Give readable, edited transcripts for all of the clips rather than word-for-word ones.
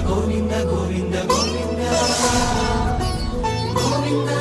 గోవింద గోవింద గోవింద గోవింద.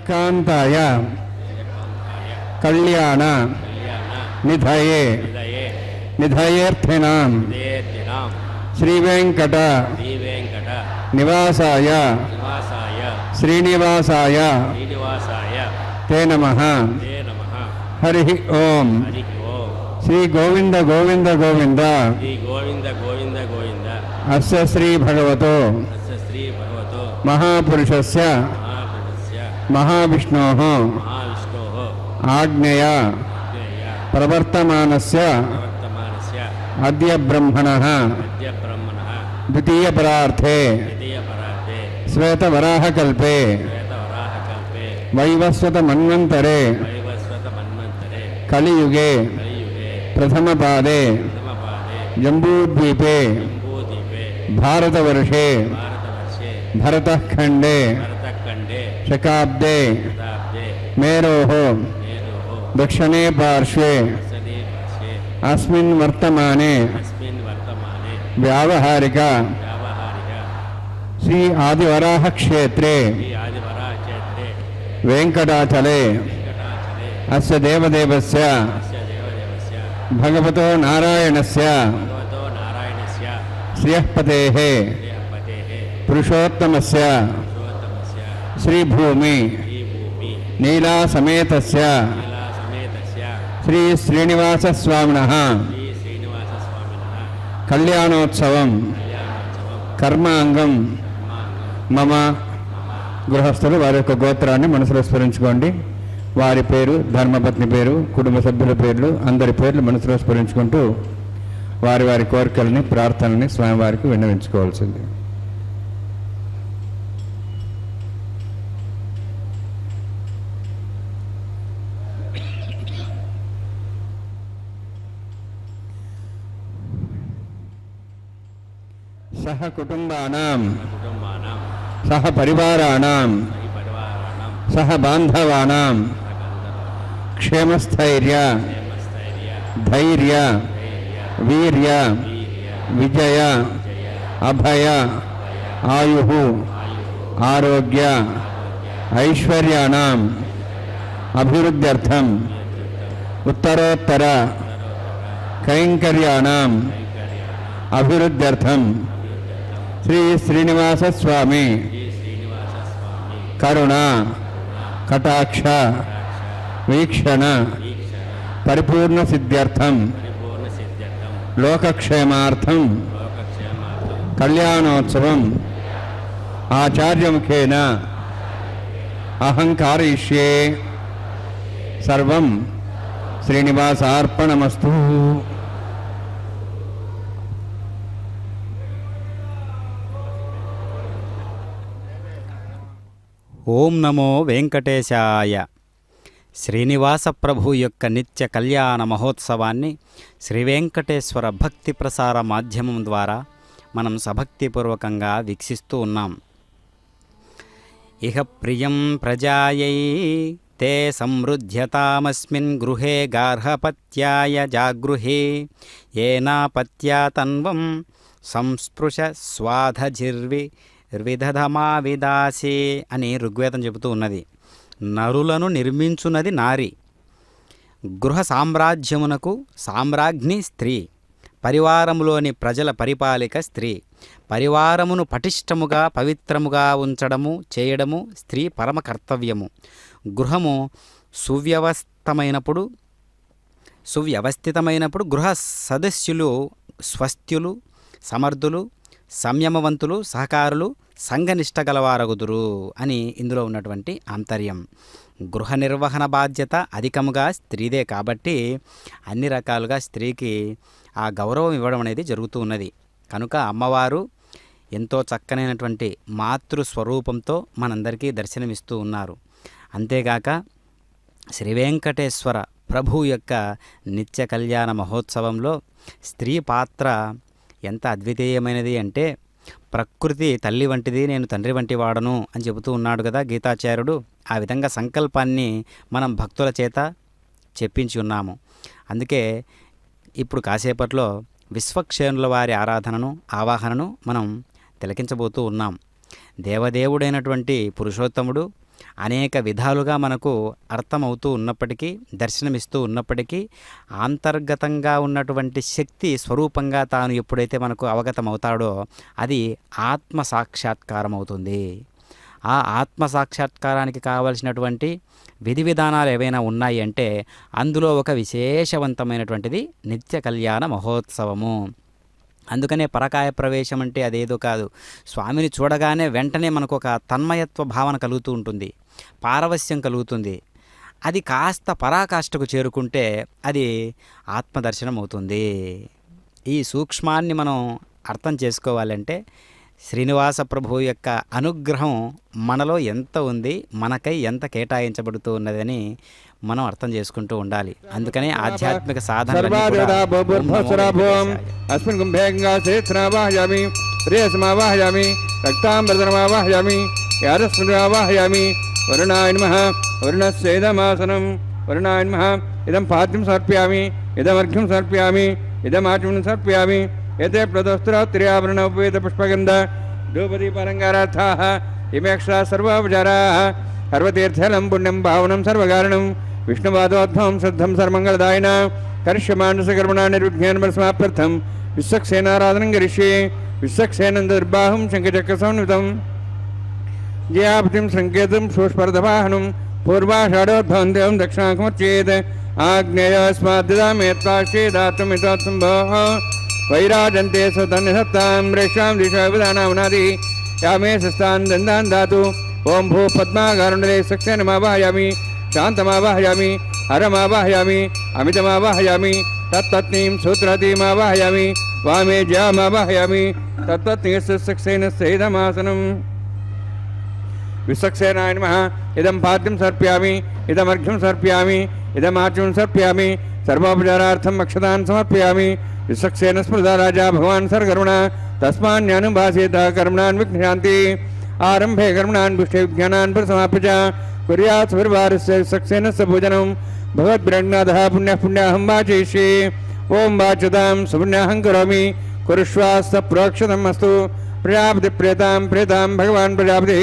కాంతాయ కళ్యాణ నిధయే నిధయేర్థినాం శ్రీవేంకట నివాసాయ శ్రీనివాసాయ తే నమః. హరి ఓం. శ్రీ గోవింద గోవింద గోవింద అస్య శ్రీ భగవతో మహాపురుషస్య మహావిష్ణోః ఆజ్ఞయ అజ్ఞేయ ప్రవర్తమానస్య ప్రవర్తమానస్య అద్య బ్రహ్మణః అద్య బ్రహ్మణః ద్వితీయ పరార్థే ద్వితీయ పరార్థే శ్వేతవరాహకల్పే శ్వేతవరాహకల్పే వైవస్వత మన్వంతరే వైవస్వత మన్వంతరే కలియుగే కలియుగే ప్రథమపాదే ప్రథమపాదే జంబూద్వీపే జంబూద్వీపే భారతవర్షే భారతవర్షే భరతఖండే భరతఖండే శకాబ్దే శతాబ్దే మేరోః నేరోః దక్షిణే పార్శ్వే దక్షిణే పార్శ్వే అస్మిన్ వర్తమానే అస్మిన్ వర్తమానే వ్యావహారిక వ్యావహారిక శ్రీ ఆదివరాహ క్షేత్రే శ్రీ ఆదివరాహక్షేత్రే వెంకటాచలే వెంకటాచలే అస్య దేవదేవస్య అస్య దేవదేవస్య భగవతో నారాయణస్య భగవతో నారాయణస్య శ్రియఃపతేః శ్రీహపతేః పురుషోత్తమస్య పురుషోత్తమస్య శ్రీభూమి ఈ భూమి నీలాసమేతస్య నీలాసమేతస్య శ్రీ శ్రీనివాసస్వామినః శ్రీ శ్రీనివాసస్వామినः కళ్యాణోత్సవం కళ్యాణోత్సవం కర్మాంగం మమ గృహస్థులు వారి యొక్క గోత్రాన్ని మనసులో స్మరించుకోండి. వారి పేరు, ధర్మపత్ని పేరు, కుటుంబ సభ్యుల పేర్లు, అందరి పేర్లు మనసులో స్మరించుకుంటూ వారి వారి కోరికలని, ప్రార్థనని స్వామివారికి విన్నవించుకోవాల్సింది. సహ కుటుంబానాం కుటుంబానాం సహ పరివారాణం సహి పరివారాణం సహ బాంధవానాం సహగంధర్వ క్షేమస్థైర్య క్షేమస్థైర్య ధైర్య ధైర్య వీర్య వీర్య విజయ జయ అభయ ఆయు ఆరోగ్య ఐశ్వర్యాణం అభివృద్ధ్యర్థం ఉత్తరోత్తర కైంకర్యాణం అభివృద్ధ్యర్థం శ్రీ శ్రీనివాస స్వామి శ్రీ శ్రీనివాస స్వామి కరుణ కటాక్ష వీక్షణ వీక్షణ పరిపూర్ణ సిద్ధ్యర్థం పరిపూర్ణ సిద్ధ్యర్థం లోకక్షేమార్థం లోకక్షేమార్థం కళ్యాణోత్సవం ఆచార్యముఖేన అహంకారయిష్యే సర్వం శ్రీనివాసార్పణమస్తు. ఓం నమో వెంకటేశాయ. శ్రీనివాస ప్రభు యొక్క నిత్య కళ్యాణ మహోత్సవాన్ని శ్రీ వెంకటేశ్వర భక్తి ప్రసార మాధ్యమం ద్వారా మనం సభక్తిపూర్వకంగా వీక్షిస్తూ ఉన్నాం. ఇహ ప్రియం ప్రజాయై తే సంవృధ్యతామస్మిన్ గృహే గార్హపత్యాయ జాగృహే ఏనాపత్యా తన్వం సంస్పృశ స్వాధజిర్వి విదధమావిదాసే అని ఋగ్వేదం చెబుతూ ఉన్నది. నరులను నిర్మించున్నది నారి, గృహ సామ్రాజ్యమునకు సామ్రాజ్ఞి స్త్రీ, పరివారములోని ప్రజల పరిపాలిక స్త్రీ. పరివారమును పటిష్టముగా పవిత్రముగా ఉంచడము చేయడము స్త్రీ పరమ కర్తవ్యము. గృహము సువ్యవస్థితమైనప్పుడు గృహ సదస్యులు స్వస్థ్యులు, సమర్థులు, సంయమవంతులు, సహకారులు, సంఘనిష్ట గలవారగుదురు అని ఇందులో ఉన్నటువంటి ఆంతర్యం. గృహ నిర్వహణ బాధ్యత అధికముగా స్త్రీదే కాబట్టి అన్ని రకాలుగా స్త్రీకి ఆ గౌరవం ఇవ్వడం అనేది జరుగుతూ ఉన్నది. కనుక అమ్మవారు ఎంతో చక్కనైనటువంటి మాతృస్వరూపంతో మనందరికీ దర్శనమిస్తూ ఉన్నారు. అంతేగాక శ్రీ వెంకటేశ్వర ప్రభు యొక్క నిత్య కళ్యాణ మహోత్సవంలో స్త్రీ పాత్ర ఎంత అద్వితీయమైనది అంటే, ప్రకృతి తల్లి వంటిది, నేను తండ్రి వంటి వాడను అని చెబుతూ ఉన్నాడు కదా గీతాచార్యుడు. ఆ విధంగా సంకల్పాన్ని మనం భక్తుల చేత చెప్పించి ఉన్నాము. అందుకే ఇప్పుడు కాసేపట్లో విశ్వక్షేణుల వారి ఆరాధనను, ఆవాహనను మనం తిలకించబోతూ ఉన్నాం. దేవదేవుడైనటువంటి పురుషోత్తముడు అనేక విధాలుగా మనకు అర్థమవుతూ ఉన్నప్పటికీ, దర్శనమిస్తూ ఉన్నప్పటికీ, అంతర్గతంగా ఉన్నటువంటి శక్తి స్వరూపంగా తాను ఎప్పుడైతే మనకు అవగతమవుతాడో అది ఆత్మ సాక్షాత్కారం అవుతుంది. ఆ ఆత్మ సాక్షాత్కారానికి కావలసినటువంటి విధి విధానాలు ఏవైనా ఉన్నాయి అంటే అందులో ఒక విశేషవంతమైనటువంటిది నిత్య కళ్యాణ మహోత్సవము. అందుకనే పరకాయ ప్రవేశం అంటే అదేదో కాదు, స్వామిని చూడగానే వెంటనే మనకు ఒక తన్మయత్వ భావన కలుగుతూ ఉంటుంది, పారవస్యం కలుగుతుంది. అది కాస్త పరాకాష్ఠకు చేరుకుంటే అది ఆత్మదర్శనం అవుతుంది. ఈ సూక్ష్మాన్ని మనం అర్థం చేసుకోవాలంటే శ్రీనివాస ప్రభువు యొక్క అనుగ్రహం మనలో ఎంత ఉంది, మనకై ఎంత కేటాయించబడుతూ ఉన్నదని మనం అర్థం చేసుకుంటూ ఉండాలి. అందుకనే ఆధ్యాత్మిక సాధన అస్మిన్ కుంభేంగాశ్రేత్రవాహయామి ప్రియసమావాహయామి రక్తాంబరధనమావాహయామి యాదస్మృతిమావాహయామి వరుణాయ నమః వరుణస్యేదమాసనం వరుణాయ నమః ఇదం పాద్యం సమర్పయామి ఇదమర్ఘ్యం సమర్పయామి ఇదమాచమనం సమర్పయామి ఏతే ప్రదోస్త్రోత్తిర్యాభరణ ఉపవేత పుష్పగంధ ధూపదీపాలంకారార్థాః ఇమేక్షా సర్వోపచారాः సర్వతీర్థలం పుణ్యం భావనం సర్వకారణం విష్ణుపాదోద్భవం శ్రద్ధం సర్వమంగళదాయిన కరిష్యమానసకర్మణా నిర్విఘ్నేన పరిసమాప్యర్థం విశ్వక్సేనారాధనం కరిష్యే విశ్వక్సేనందర్బాహుం శంఖచక్రసంయుతం జయాపతిం సంకేతం శూష్పర్ధవాహనం పూర్వాషాఢోద్భవం దేవం దక్షిణాకమర్చేత్ ఆగ్నేయస్మాద్దామేత్వాశ్చేదాత్మితోత్సంభోః వైరాజంతే స్వతన్యసత్తాం రేషాం దిశావిధానామనాది యామే సస్తాన్ దందాన్ దాతు ఓం భూ పద్మాకారుణే సక్షేనమావాహయామి శాంతమావాహయామి హరమావాహయామి అమితమావాహయామి తత్తత్నీం సూత్రతీమావాహయామి వామే జయామావాహయామి తత్తత్నీసక్షేనస్యైదమాసనం విశ్వక్సేనాయ నమః ఇదం పాద్యం సమర్పయామి ఇదమర్ఘ్యం సమర్పయామి ఇదమాచమనం సమర్పయామి సర్వోపచారార్థం అక్షతాన్ సమర్పయామి విశ్వక్సేన స్మృత రాజా భగవాన్ సర్గర్మణ తస్మాన్యానుభాసేత కర్మణాన్ విఘ్నాంతి ఆరంభే కర్మణాన్ పుష్టే విజ్ఞానాన్ ప్రసమాప్య చ కుర్యాత్ సువర్వారస్య విశ్వక్సేనస్య పూజనం భగవద్భిరజ్ఞాదః పుణ్యః పుణ్యాహం వాచయిష్యే ఓం వాచతాం సుపుణ్యాహం కరోమి కురుష్వాస్త ప్రోక్షతం అస్తు ప్రజాపతి ప్రేతాం ప్రేతాం భగవాన్ ప్రజాపతి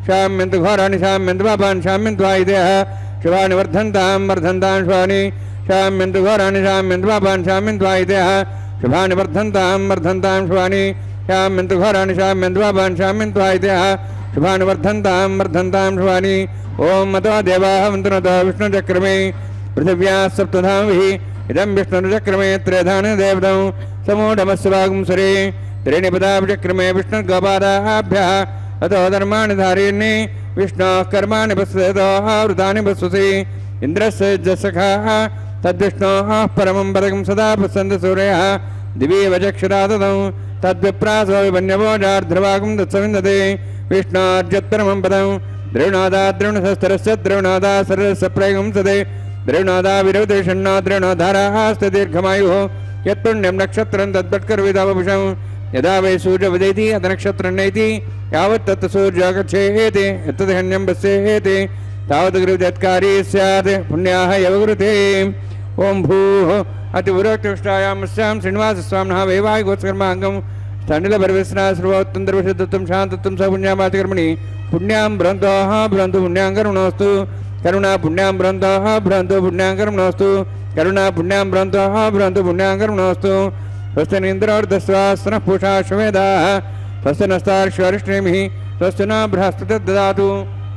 శామ్యంతు ఘోరాణి శామ్యంతు పాపాన్ శామ్యంతు ఆయుధేః శివాని వర్ధంతాం వర్ధంతాం శివాని శామ్యంతు ఘోరాణి శామ్యంతు పాపాన్ శామ్యంతు ఆయుధేః శుభాని వర్ధంతాం వర్ధంతాం శివాని శామ్యంతు ఘోరాణి శామ్యంతు పాపాన్ శామ్యంతు ఆయుధేః శుభాని వర్ధంతాం వర్ధంతాం శివాని ఓం మతో దేవాః వంతునతో విష్ణుచక్రమే పృథివ్యాः సప్తధామిః ఇదం విష్ణుచక్రమే త్రేధాని దేవతం సమూఢమస్య వాగుంసరే త్రీణి పదాభిచక్రమే విష్ణుర్గోపాదాభ్యः అతో ధర్మాణి ధారీణి విష్ణోః కర్మాణి పశ్యతోః వృతాని పశ్యసి ఇంద్రస్య జసఖాః తద్విష్ణోః పరమం పదకం సదా పశ్యంతి సూర్యः దివీవ చక్షురాతతం తద్విప్రాసో విపన్యవోజార్ధ్రవాగం తత్సవిందతే విష్ణోర్జత్పరమం పదం ద్రవిణోదా ద్రవిణశస్త్రస్య ద్రవిణోదా సరస్య ప్రయోగంసతే ద్రవిణోదా విరోధేషణ్ణో ద్రవిణోధారాస్త దీర్ఘమాయుః యత్పుణ్యం నక్షత్రం తద్భట్కర్విదావభుషం యదా వై సూర్యవదైతి అత నక్షత్రం నైతి యావత్ తత్ సూర్యో గచ్ఛేతి యత్తదహన్యం పశ్యేతి తావత్ గృహత్కారీ స్యాత్ పుణ్యాః యవగృతే ఓం భూః అతిపురోక్తిష్టాయామస్యాం శ్రీనివాసస్వామినః వైవాహికోత్సకర్మాంగం స్థండిల పరివేశనా సర్వోత్తంద్రవిషదత్వం శాంతత్వం సపుణ్యామాచకర్మణి పుణ్యాం భ్రంతోః భ్రంతు పుణ్యాం కరుణోస్తు కరుణా పుణ్యాం భ్రంతోః భ్రంతు పుణ్యాం కరుణోస్తు కరుణా పుణ్యాం భ్రంతోః భ్రంతు పుణ్యాం కరుణోస్తు స్వస్తినింద్రోర్ధస్వాస్తనః పూషా శ్వేదాః స్వస్తి నస్తార్క్ష్యరిష్ణేమిః స్వస్తి న బృహస్పతిర్దదాతు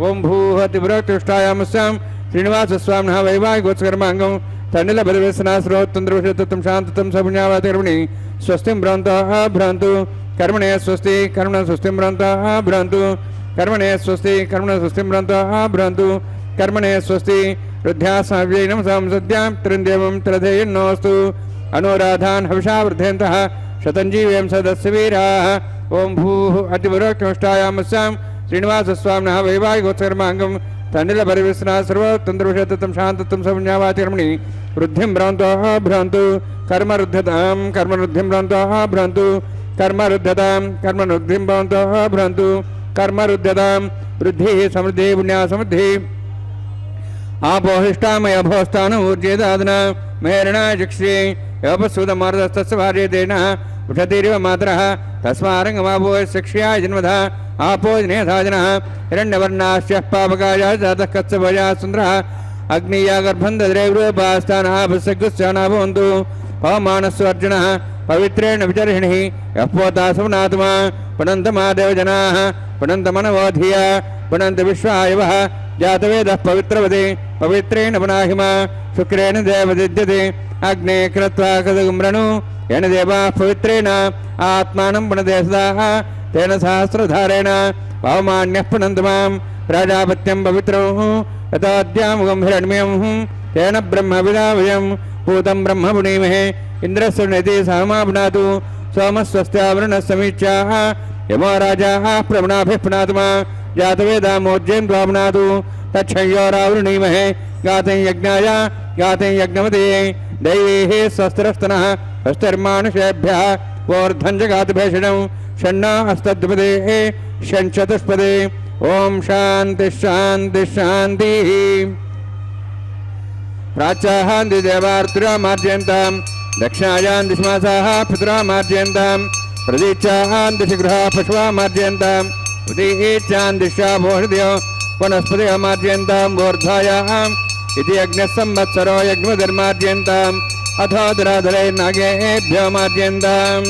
ఓం భూః అతిపురోక్తిష్టాయామస్యాం శ్రీనివాసస్వామినః వైవాహికోత్సకర్మాంగం తండిల పరివేశనా శ్రోత్తంద్రవిషదత్వం శాంతత్వం సపుణ్యామాచకర్మణి స్వస్తిం భ్రంతోః భ్రంతు కర్మణే స్వస్తి కర్మణ స్వస్తిం భ్రంతోః భ్రంతు కర్మణే స్వస్తి కర్మణ స్వస్తిం భ్రంతోః భ్రంతు కర్మణే స్వస్తి రుద్ధ్యాసవ్యైనం సంసద్యాం త్రిందేవం త్రధేయన్నోస్తు అనురాధాన్ హవిషా వృద్ధేంతః శతంజీవేం సదస్య వీరాः ఓం భూః అతిపురోక్తిష్టాయామస్యాం శ్రీనివాసస్వామినః వైవాహికోత్సకర్మాంగం తండ్రిల పరివేశనా సర్వతంత్రవిషదత్వం శాంతత్వం సపుణ్యామాచకర్మణి వృద్ధిం భ్రాంతోః భ్రాంతు కర్మరుద్ధతాం కర్మరుద్ధిం భ్రాంతోః భ్రాంతు కర్మరుద్ధతాం కర్మరుద్ధిం భ్రాంతోః భ్రాంతు కర్మరుద్ధతాం వృద్ధిః సమృద్ధిः పుణ్యా సమృద్ధిः ఆపోహిష్టామయ భోస్థానం ఊర్జేదాదన మేరణాయ చక్షే యోపస్సుదమార్దస్తస్య భార్యేతేన ఉషతిరివ మాతరః తస్మారంగమాపో శక్ష్యాయ జన్మధ ఆపోజనేధాజనः హిరణ్యవర్ణాశ్చ పాపకాయ జాతः కచ్చభయా సుందరः అగ్నియా గర్భం దద్రేవృపాస్థానः భస్సగ్గుశ్చానా భవంతు పవమానస్సు అర్జునः పవిత్రేణ విచర్హిణిः యః పోతాసవనాత్మా పునంతమాదేవ జనాः పునంతమనవోధియ పునంత విశ్వాయవः జాతవేదః పవిత్రవదే పవిత్రేణ పునాహిమా శుక్రేణ దేవదిద్యతే అగ్నే కృత్వా కదగుమ్రణు येन देवाः पवित्रेण आत्मानं पुनदेशदाः तेन सहस्रधारेण पवमान्यः पुनन्ति मां प्राजापत्यं पवित्रं यथाद्यामुगं हिरण्यं तेन ब्रह्मविदावयं भूतं ब्रह्म पुनीमहे इन्द्रस्य निधि सहमा पुनातु सोमस्वस्त्यावरणसमीक्षाः यमो राजाः प्रवणाभिः पुनातुमा जातवेदामोज्यं त्वापुनातु तच्छयोरावृणीमहे गातं यज्ञाय गातं यज्ञमते दैवेः स्वस्तिरस्तनः स्वस्तिर्मानुषेभ्यः वोर्ध्वं जगातभेषणं षण्णा हस्तद्विपदे षण्चतुष्पदे ओम शांति शांति शांति प्राचाहान्ति देवार्तिरामार्जयन्तां दक्षिणायां दिशमासाः पितरामार्जयन्तां प्रदीक्षाहान्ति शिग्रहा पशुवामार्जयन्ताम् उदीच्यां दिशा भोषधयो वनस्पतिमार्जयन्तां वोर्ध्वायाम् इति यज्ञः संवत्सरो यज्ञधर्मार्जयन्ताम् अथो दुराधरे नागेभ्यो मार्जयन्ताम्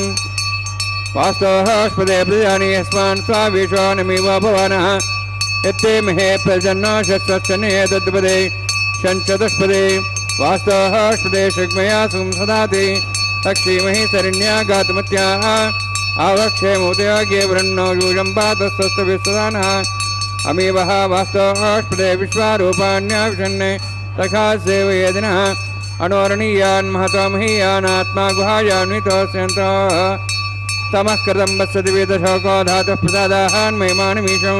वास्तवस्पदे प्रजानि यस्मान् स्वाविशो नमिव भवानः यत्ते महे प्रजन्नो शस्वश्चने तद्पदे षण्चतुष्पदे वास्तवस्पदे शग्मया संसदाति तक्षीमहि शरण्या गातमत्याः आवक्षे मोदयागे वृन्नो यूजं पातस्तस्तविस्वदानः अमीवः वास्तवस्पदे विश्वारूपाण्याविषन्ने तथा सेवयेदिनः अनोरणीयान् महतो महीयानात्मा गुहायान्वितोऽस्यन्तः तमः कृतं वत्सति वेदशोको धातुः प्रसादाहान् महिमानमीशं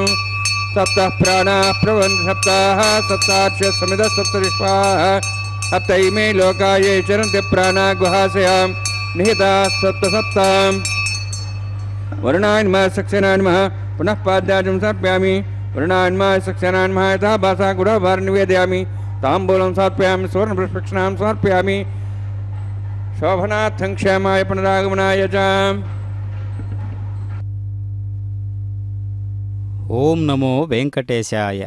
सप्तः प्राणाः प्रभवन्ति सप्ताः सप्तार्च्य समिदः सप्तरिष्पाः सप्तैमे लोका ये चरन्ति प्राणाः गुहासयां निहिताः सप्तसप्तां वरुणाय नमः सक्सेनाय नमः पुनः पाद्याजं समर्पयामि वरुणाय नमः सक्सेनाय नमः यथा भासा गुढभार निवेदयामि ताम्बूलं समर्पयामि सुवर्णपुष्पक्षणां समर्पयामि शोभनार्थं क्षेमाय पुनरागमनाय च ఓం నమో వెంకటేశాయ.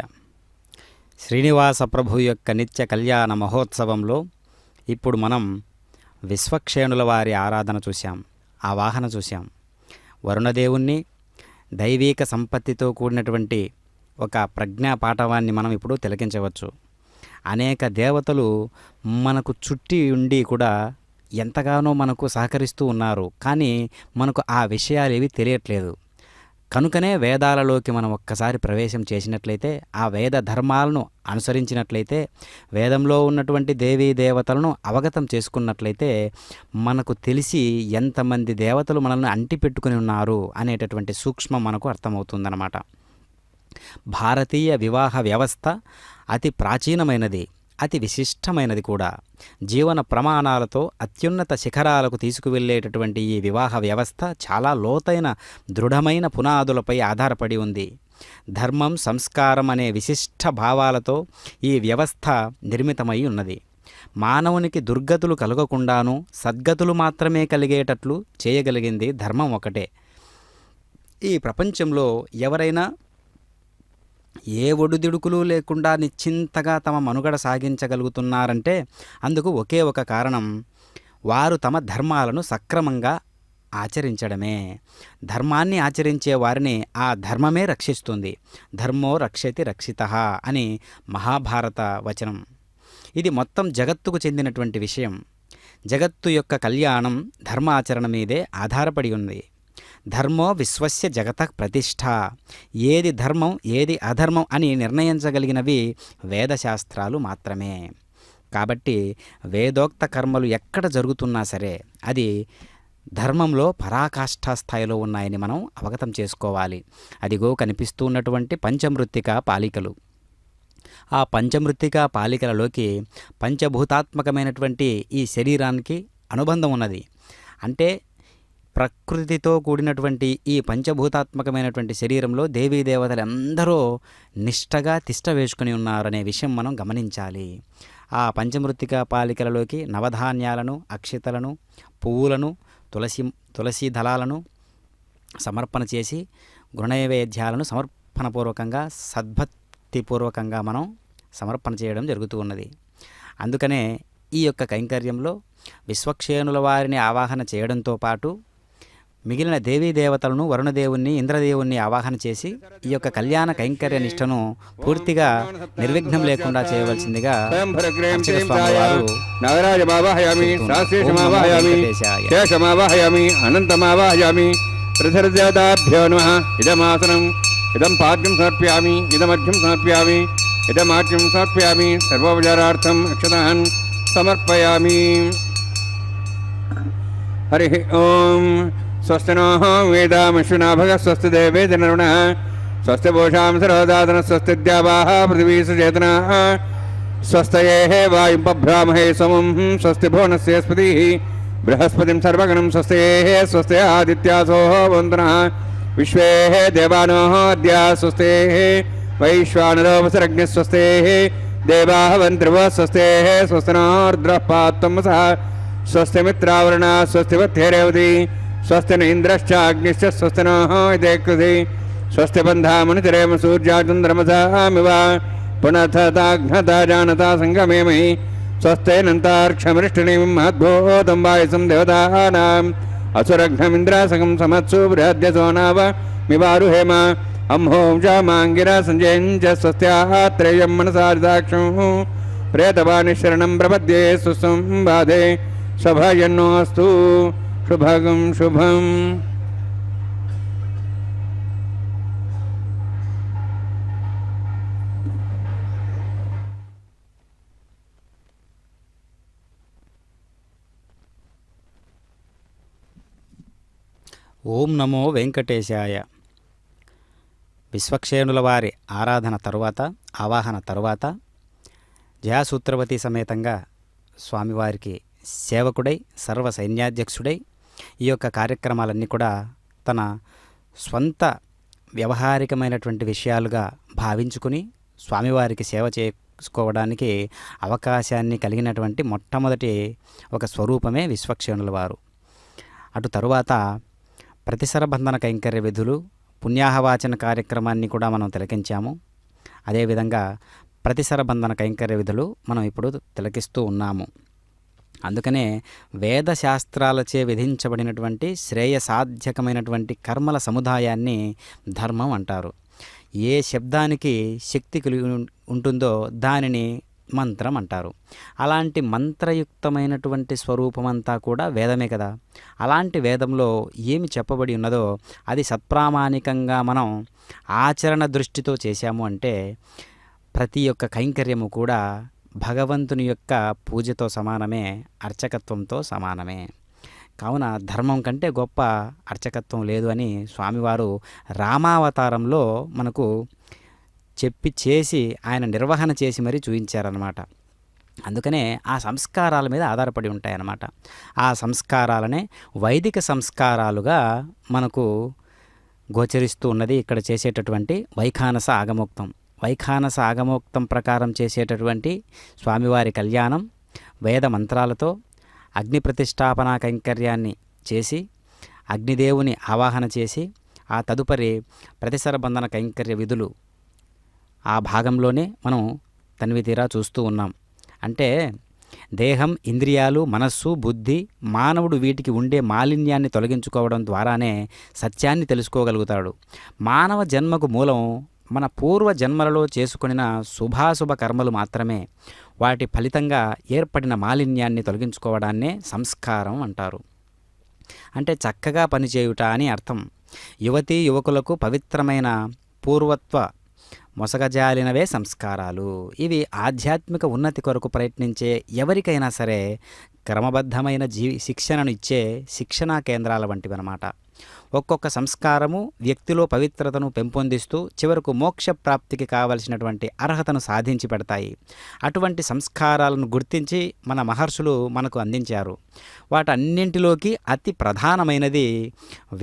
శ్రీనివాస ప్రభు యొక్క నిత్య కళ్యాణ మహోత్సవంలో ఇప్పుడు మనం విశ్వక్షేణుల వారి ఆరాధన చూశాం, ఆవాహన చూశాం. వరుణదేవుణ్ణి దైవీక సంపత్తితో కూడినటువంటి ఒక ప్రజ్ఞా పాఠవాన్ని మనం ఇప్పుడు తిలకించవచ్చు. అనేక దేవతలు మనకు చుట్టి ఉండి కూడా ఎంతగానో మనకు సహకరిస్తూ ఉన్నారు, కానీ మనకు ఆ విషయాలు ఏవి తెలియట్లేదు. కనుకనే వేదాలలోకి మనం ఒక్కసారి ప్రవేశం చేసినట్లయితే, ఆ వేద ధర్మాలను అనుసరించినట్లయితే, వేదంలో ఉన్నటువంటి దేవీ దేవతలను అవగతం చేసుకున్నట్లయితే మనకు తెలిసి ఎంతమంది దేవతలు మనల్ని అంటిపెట్టుకుని ఉన్నారు అనేటటువంటి సూక్ష్మం మనకు అర్థమవుతుందన్నమాట. భారతీయ వివాహ వ్యవస్థ అతి ప్రాచీనమైనది, అతి విశిష్టమైనది కూడా. జీవన ప్రమాణాలతో అత్యున్నత శిఖరాలకు తీసుకువెళ్ళేటటువంటి ఈ వివాహ వ్యవస్థ చాలా లోతైన దృఢమైన పునాదులపై ఆధారపడి ఉంది. ధర్మం, సంస్కారం అనే విశిష్ట భావాలతో ఈ వ్యవస్థ నిర్మితమై ఉన్నది. మానవునికి దుర్గతులు కలగకుండాను సద్గతులు మాత్రమే కలిగేటట్లు చేయగలిగింది ధర్మం ఒకటే. ఈ ప్రపంచంలో ఎవరైనా ఏ ఒడుదిడుకులు లేకుండా నిశ్చింతగా తమ మనుగడ సాగించగలుగుతున్నారంటే అందుకు ఒకే ఒక కారణం, వారు తమ ధర్మాలను సక్రమంగా ఆచరించడమే. ధర్మాన్ని ఆచరించే వారిని ఆ ధర్మమే రక్షిస్తుంది. ధర్మో రక్షతి రక్షితః అని మహాభారత వచనం. ఇది మొత్తం జగత్తుకు చెందినటువంటి విషయం. జగత్తు యొక్క కళ్యాణం ధర్మాచరణ మీదే ఆధారపడి ఉంది. ధర్మో విశ్వస్య జగత ప్రతిష్ఠ. ఏది ధర్మం ఏది అధర్మం అని నిర్ణయించగలిగినవి వేదశాస్త్రాలు మాత్రమే. కాబట్టి వేదోక్త కర్మలు ఎక్కడ జరుగుతున్నా సరే అది ధర్మంలో పరాకాష్ఠా స్థాయిలో ఉన్నాయని మనం అవగతం చేసుకోవాలి. అదిగో కనిపిస్తూ ఉన్నటువంటి పంచమృత్తికా పాలికలు. ఆ పంచమృత్తికా పాలికలలోకి పంచభూతాత్మకమైనటువంటి ఈ శరీరానికి అనుబంధం ఉన్నది. అంటే ప్రకృతితో కూడినటువంటి ఈ పంచభూతాత్మకమైనటువంటి శరీరంలో దేవీ దేవతలందరూ నిష్టగా తిష్ట వేసుకుని ఉన్నారనే విషయం మనం గమనించాలి. ఆ పంచమృత్తికా పాలికలలోకి నవధాన్యాలను, అక్షితలను, పువ్వులను, తులసి దళాలను సమర్పణ చేసి గృహనైవేద్యాలను సమర్పణపూర్వకంగా సద్భక్తిపూర్వకంగా మనం సమర్పణ చేయడం జరుగుతూ ఉన్నది. అందుకనే ఈ యొక్క కైంకర్యంలో విశ్వక్షేణుల వారిని ఆవాహన చేయడంతో పాటు మిగిలిన దేవీ దేవతలను, వరుణదేవుణ్ణి, ఇంద్రదేవుణ్ణి ఆవాహన చేసి ఈ యొక్క కళ్యాణ కైంకర్య నిష్టను పూర్తిగా నిర్విఘ్నం లేకుండా చేయవలసిందిగా అనంతమావాహయామి. ఇదమాసనం ఇదం పాద్యం సమర్పయామి, ఇదమర్ఘ్యం సమర్పయామి, इदमाच्यं समर्पयामि सर्वोपचारार्थम् अक्षतान् समर्पयामि हरिः ॐ स्वस्ति नोः वेदामश्विनाभगः स्वस्ति देवेदनरुणः स्वस्ति पूषां सर्वदातनः स्वस्ति द्यावाः पृथिवी सुचेतनाः स्वस्तये वायुपभ्रामहे सोमं स्वस्ति भुवनस्य स्पतिः बृहस्पतिं सर्वगणं स्वस्ते स्वस्ते आदित्यासोः वन्दनः विश्वे देवानोः अद्य स्वस्ते वैश्वानरोपसरग्निः स्वस्ते देवाः वन्त्रिवः स्वस्ते स्वस्तिनोर्द्रः पात्तमसः स्वस्ति मित्रावरणा स्वस्ति वत्येरेवति स्वस्ति न इन्द्रश्च अग्निश्च स्वस्ति नोः इदेकृति स्वस्ति बन्धामनुचरेम सूर्याचन्द्रमसामिव पुनथताघ्नता जानता सङ्गमेमहि स्वस्तेनन्तार्क्षमृष्टिनीं महद्भूतं वायुसं देवतानाम् असुरघ्नमिन्द्रासकं समत्सु बृहद्यसो नाव मिवारुहेम अम्हों च माङ्गिरा सञ्जयञ्च स्वस्त्यात्रेयं मनसारिदाक्षं प्रेतवानिशरणं प्रपद्ये सुसंवादे सभयन्नोऽस्तु शुभगं शुभम् ఓం నమో వెంకటేశాయ. విశ్వక్షేణుల వారి ఆరాధన తరువాత, ఆవాహన తరువాత జయాసూత్రవతి సమేతంగా స్వామివారికి సేవకుడై సర్వ సైన్యాధ్యక్షుడై ఈ యొక్క కార్యక్రమాలన్నీ కూడా తన స్వంత వ్యవహారికమైనటువంటి విషయాలుగా భావించుకుని స్వామివారికి సేవ చేసుకోవడానికి అవకాశాన్ని కలిగినటువంటి మొట్టమొదటి ఒక స్వరూపమే విశ్వక్షేణుల వారు. అటు తరువాత ప్రతిసర బంధన కైంకర్య విధులు, పుణ్యాహవాచన కార్యక్రమాన్ని కూడా మనం తిలకించాము. అదేవిధంగా ప్రతిసర బంధన కైంకర్య విధులు మనం ఇప్పుడు తిలకిస్తూ ఉన్నాము. అందుకనే వేదశాస్త్రాలచే విధించబడినటువంటి శ్రేయసాధ్యకమైనటువంటి కర్మల సముదాయాన్ని ధర్మం అంటారు. ఏ శబ్దానికి శక్తి కలిగి ఉంటుందో దానిని మంత్రం అంటారు. అలాంటి మంత్రయుక్తమైనటువంటి స్వరూపమంతా కూడా వేదమే కదా. అలాంటి వేదంలో ఏమి చెప్పబడి ఉన్నదో అది సత్ప్రామాణికంగా మనం ఆచరణ దృష్టితో చేశాము అంటే ప్రతి ఒక్క కైంకర్యము కూడా భగవంతుని యొక్క పూజతో సమానమే, అర్చకత్వంతో సమానమే. కావున ధర్మం కంటే గొప్ప అర్చకత్వం లేదు అని స్వామివారు రామావతారంలో మనకు చెప్పి చేసి ఆయన నిర్వహణ చేసి మరీ చూపించారన్నమాట. అందుకనే ఆ సంస్కారాల మీద ఆధారపడి ఉంటాయన్నమాట. ఆ సంస్కారాలనే వైదిక సంస్కారాలుగా మనకు గోచరిస్తూ ఉన్నది ఇక్కడ చేసేటటువంటి వైఖానస ఆగమోక్తం. వైఖానస ఆగమోక్తం ప్రకారం చేసేటటువంటి స్వామివారి కళ్యాణం వేద మంత్రాలతో అగ్ని ప్రతిష్టాపనా కైంకర్యాన్ని చేసి అగ్నిదేవుని ఆవాహన చేసి ఆ తదుపరి ప్రతిసర బంధన కైంకర్య విధులు ఆ భాగంలోనే మనం తనివి తీరా చూస్తూ ఉన్నాం. అంటే దేహం, ఇంద్రియాలు, మనస్సు, బుద్ధి, మానవుడు వీటికి ఉండే మాలిన్యాన్ని తొలగించుకోవడం ద్వారానే సత్యాన్ని తెలుసుకోగలుగుతాడు. మానవ జన్మకు మూలం మన పూర్వ జన్మలలో చేసుకొనిన శుభాశుభ కర్మలు మాత్రమే. వాటి ఫలితంగా ఏర్పడిన మాలిన్యాన్ని తొలగించుకోవడాన్నే సంస్కారం అంటారు. అంటే చక్కగా పనిచేయుట అని అర్థం. యువతీ యువకులకు పవిత్రమైన పూర్వత్వ మొసగజాలినవే సంస్కారాలు. ఇవి ఆధ్యాత్మిక ఉన్నతి కొరకు ప్రయత్నించే ఎవరికైనా సరే క్రమబద్ధమైన శిక్షణను ఇచ్చే శిక్షణా కేంద్రాల వంటివన్నమాట. ఒక్కొక్క సంస్కారము వ్యక్తిలో పవిత్రతను పెంపొందిస్తూ చివరకు మోక్ష ప్రాప్తికి కావలసినటువంటి అర్హతను సాధించి పెడతాయి. అటువంటి సంస్కారాలను గుర్తించి మన మహర్షులు మనకు అందించారు. వాటన్నింటిలోకి అతి ప్రధానమైనది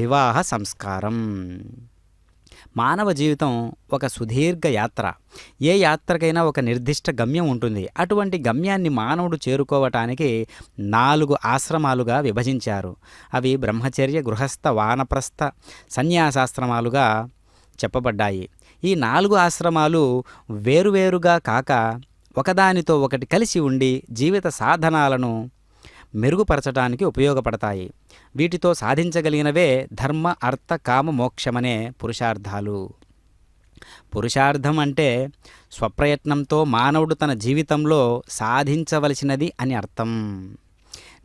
వివాహ సంస్కారం. మానవ జీవితం ఒక సుదీర్ఘ యాత్ర. ఏ యాత్రకైనా ఒక నిర్దిష్ట గమ్యం ఉంటుంది. అటువంటి గమ్యాన్ని మానవుడు చేరుకోవటానికి 4 ఆశ్రమాలుగా విభజించారు. అవి బ్రహ్మచర్య, గృహస్థ, వానప్రస్థ, సన్యాసాశ్రమాలుగా చెప్పబడ్డాయి. ఈ 4 ఆశ్రమాలు వేరువేరుగా కాక ఒకదానితో ఒకటి కలిసి ఉండి జీవిత సాధనాలను మెరుగుపరచడానికి ఉపయోగపడతాయి. వీటితో సాధించగలిగినవే ధర్మ, అర్థ, కామ, మోక్షమనే పురుషార్థాలు. పురుషార్థం అంటే స్వప్రయత్నంతో మానవుడు తన జీవితంలో సాధించవలసినది అని అర్థం.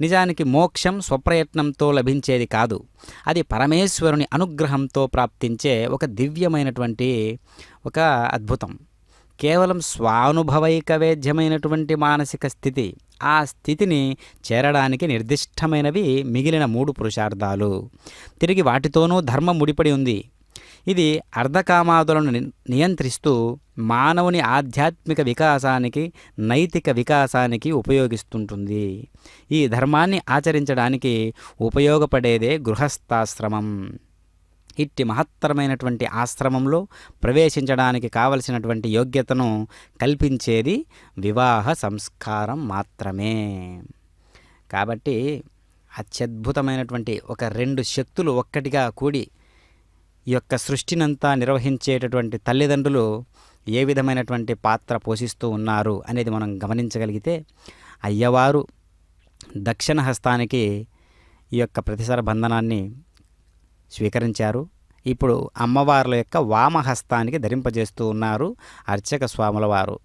నిజానికి మోక్షం స్వప్రయత్నంతో లభించేది కాదు. అది పరమేశ్వరుని అనుగ్రహంతో ప్రాప్తించే ఒక దివ్యమైనటువంటి ఒక అద్భుతం. కేవలం స్వానుభవైక వేద్యమైనటువంటి మానసిక స్థితి. ఆ స్థితిని చేరడానికి నిర్దిష్టమైనవి మిగిలిన 3 పురుషార్థాలు. తిరిగి వాటితోనూ ధర్మం ముడిపడి ఉంది. ఇది అర్ధకామాదులను నియంత్రిస్తూ మానవుని ఆధ్యాత్మిక వికాసానికి, నైతిక వికాసానికి ఉపయోగిస్తుంటుంది. ఈ ధర్మాన్ని ఆచరించడానికి ఉపయోగపడేదే గృహస్థాశ్రమం. ఇట్టి మహత్తరమైనటువంటి ఆశ్రమంలో ప్రవేశించడానికి కావలసినటువంటి యోగ్యతను కల్పించేది వివాహ సంస్కారం మాత్రమే. కాబట్టి అత్యద్భుతమైనటువంటి ఒక 2 శక్తులు ఒక్కటిగా కూడి ఈ యొక్క సృష్టినంతా నిర్వహించేటటువంటి తల్లిదండ్రులు ఏ విధమైనటువంటి పాత్ర పోషిస్తూ ఉన్నారు అనేది మనం గమనించగలిగితే, అయ్యవారు దక్షిణ హస్తానికి ఈ యొక్క ప్రతిసర బంధనాన్ని స్వీకరించారు. ఇప్పుడు అమ్మవార్ల యొక్క వామహస్తానికి ధరింపజేస్తూ ఉన్నారు అర్చక స్వాముల వారు.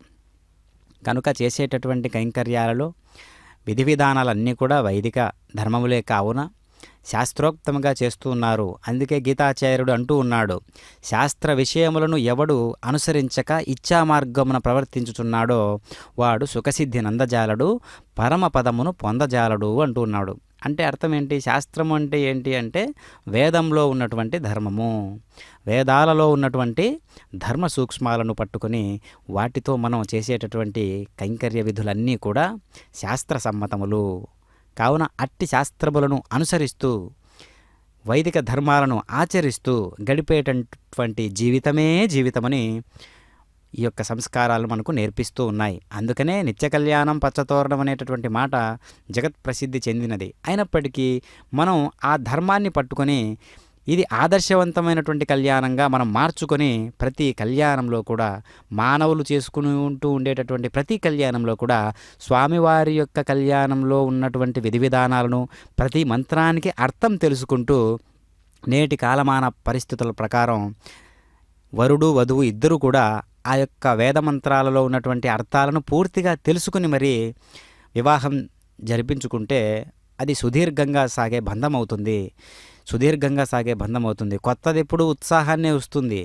కనుక చేసేటటువంటి కైంకర్యాలలో విధి విధానాలన్నీ కూడా వైదిక ధర్మములే కావున శాస్త్రోక్తంగా చేస్తూ ఉన్నారు. అందుకే గీతాచార్యుడు అంటూ ఉన్నాడు, శాస్త్ర విషయములను ఎవడు అనుసరించక ఇచ్ఛా మార్గమున ప్రవర్తించుచున్నాడో వాడు సుఖసిద్ధి నందజాలడు, పరమపదమును పొందజాలడు అంటూ ఉన్నాడు. అంటే అర్థం ఏంటి? శాస్త్రము అంటే ఏంటి అంటే వేదంలో ఉన్నటువంటి ధర్మము, వేదాలలో ఉన్నటువంటి ధర్మ సూక్ష్మాలను పట్టుకొని వాటితో మనం చేసేటటువంటి కైంకర్య విధులన్నీ కూడా శాస్త్ర సమ్మతములు. కావున అట్టి శాస్త్రములను అనుసరిస్తూ వైదిక ధర్మాలను ఆచరిస్తూ గడిపేటటువంటి జీవితమే జీవితమని ఈ యొక్క సంస్కారాలు మనకు నేర్పిస్తూ ఉన్నాయి. అందుకనే నిత్య కళ్యాణం పచ్చతోరణం అనేటటువంటి మాట జగత్ ప్రసిద్ధి చెందినది. అయినప్పటికీ మనం ఆ ధర్మాన్ని పట్టుకొని ఇది ఆదర్శవంతమైనటువంటి కళ్యాణంగా మనం మార్చుకొని ప్రతి కళ్యాణంలో కూడా మానవులు చేసుకుని ఉండేటటువంటి ప్రతి కళ్యాణంలో కూడా స్వామివారి యొక్క కళ్యాణంలో ఉన్నటువంటి విధి విధానాలను, ప్రతి మంత్రానికి అర్థం తెలుసుకుంటూ నేటి కాలమాన పరిస్థితుల ప్రకారం వరుడు వధువు ఇద్దరూ కూడా ఆ యొక్క వేదమంత్రాలలో ఉన్నటువంటి అర్థాలను పూర్తిగా తెలుసుకుని మరి వివాహం జరిపించుకుంటే అది సుదీర్ఘంగా సాగే బంధం అవుతుంది. కొత్తది ఎప్పుడు ఉత్సాహాన్నే వస్తుంది.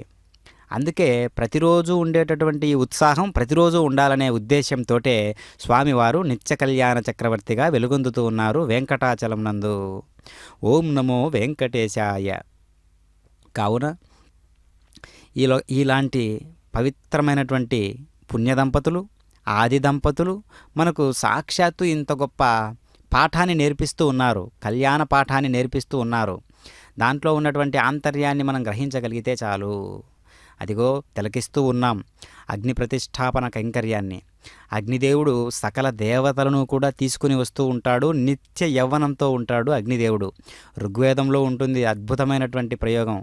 అందుకే ప్రతిరోజు ఉండేటటువంటి ఈ ఉత్సాహం ప్రతిరోజు ఉండాలనే ఉద్దేశంతో స్వామివారు నిత్య కళ్యాణ చక్రవర్తిగా వెలుగొందుతూ ఉన్నారు వెంకటాచలం నందు. ఓం నమో వెంకటేశాయ. కావున ఇలాంటి పవిత్రమైనటువంటి పుణ్యదంపతులు, ఆది దంపతులు మనకు సాక్షాత్తు ఇంత గొప్ప పాఠాన్ని నేర్పిస్తూ ఉన్నారు, కళ్యాణ పాఠాన్ని నేర్పిస్తూ ఉన్నారు. దాంట్లో ఉన్నటువంటి ఆంతర్యాన్ని మనం గ్రహించగలిగితే చాలు. అదిగో తిలకిస్తూ ఉన్నాం అగ్ని ప్రతిష్టాపన కైంకర్యాన్ని. అగ్నిదేవుడు సకల దేవతలను కూడా తీసుకుని వస్తూ ఉంటాడు, నిత్య యవ్వనంతో ఉంటాడు అగ్నిదేవుడు. ఋగ్వేదంలో ఉంటుంది అద్భుతమైనటువంటి ప్రయోగం.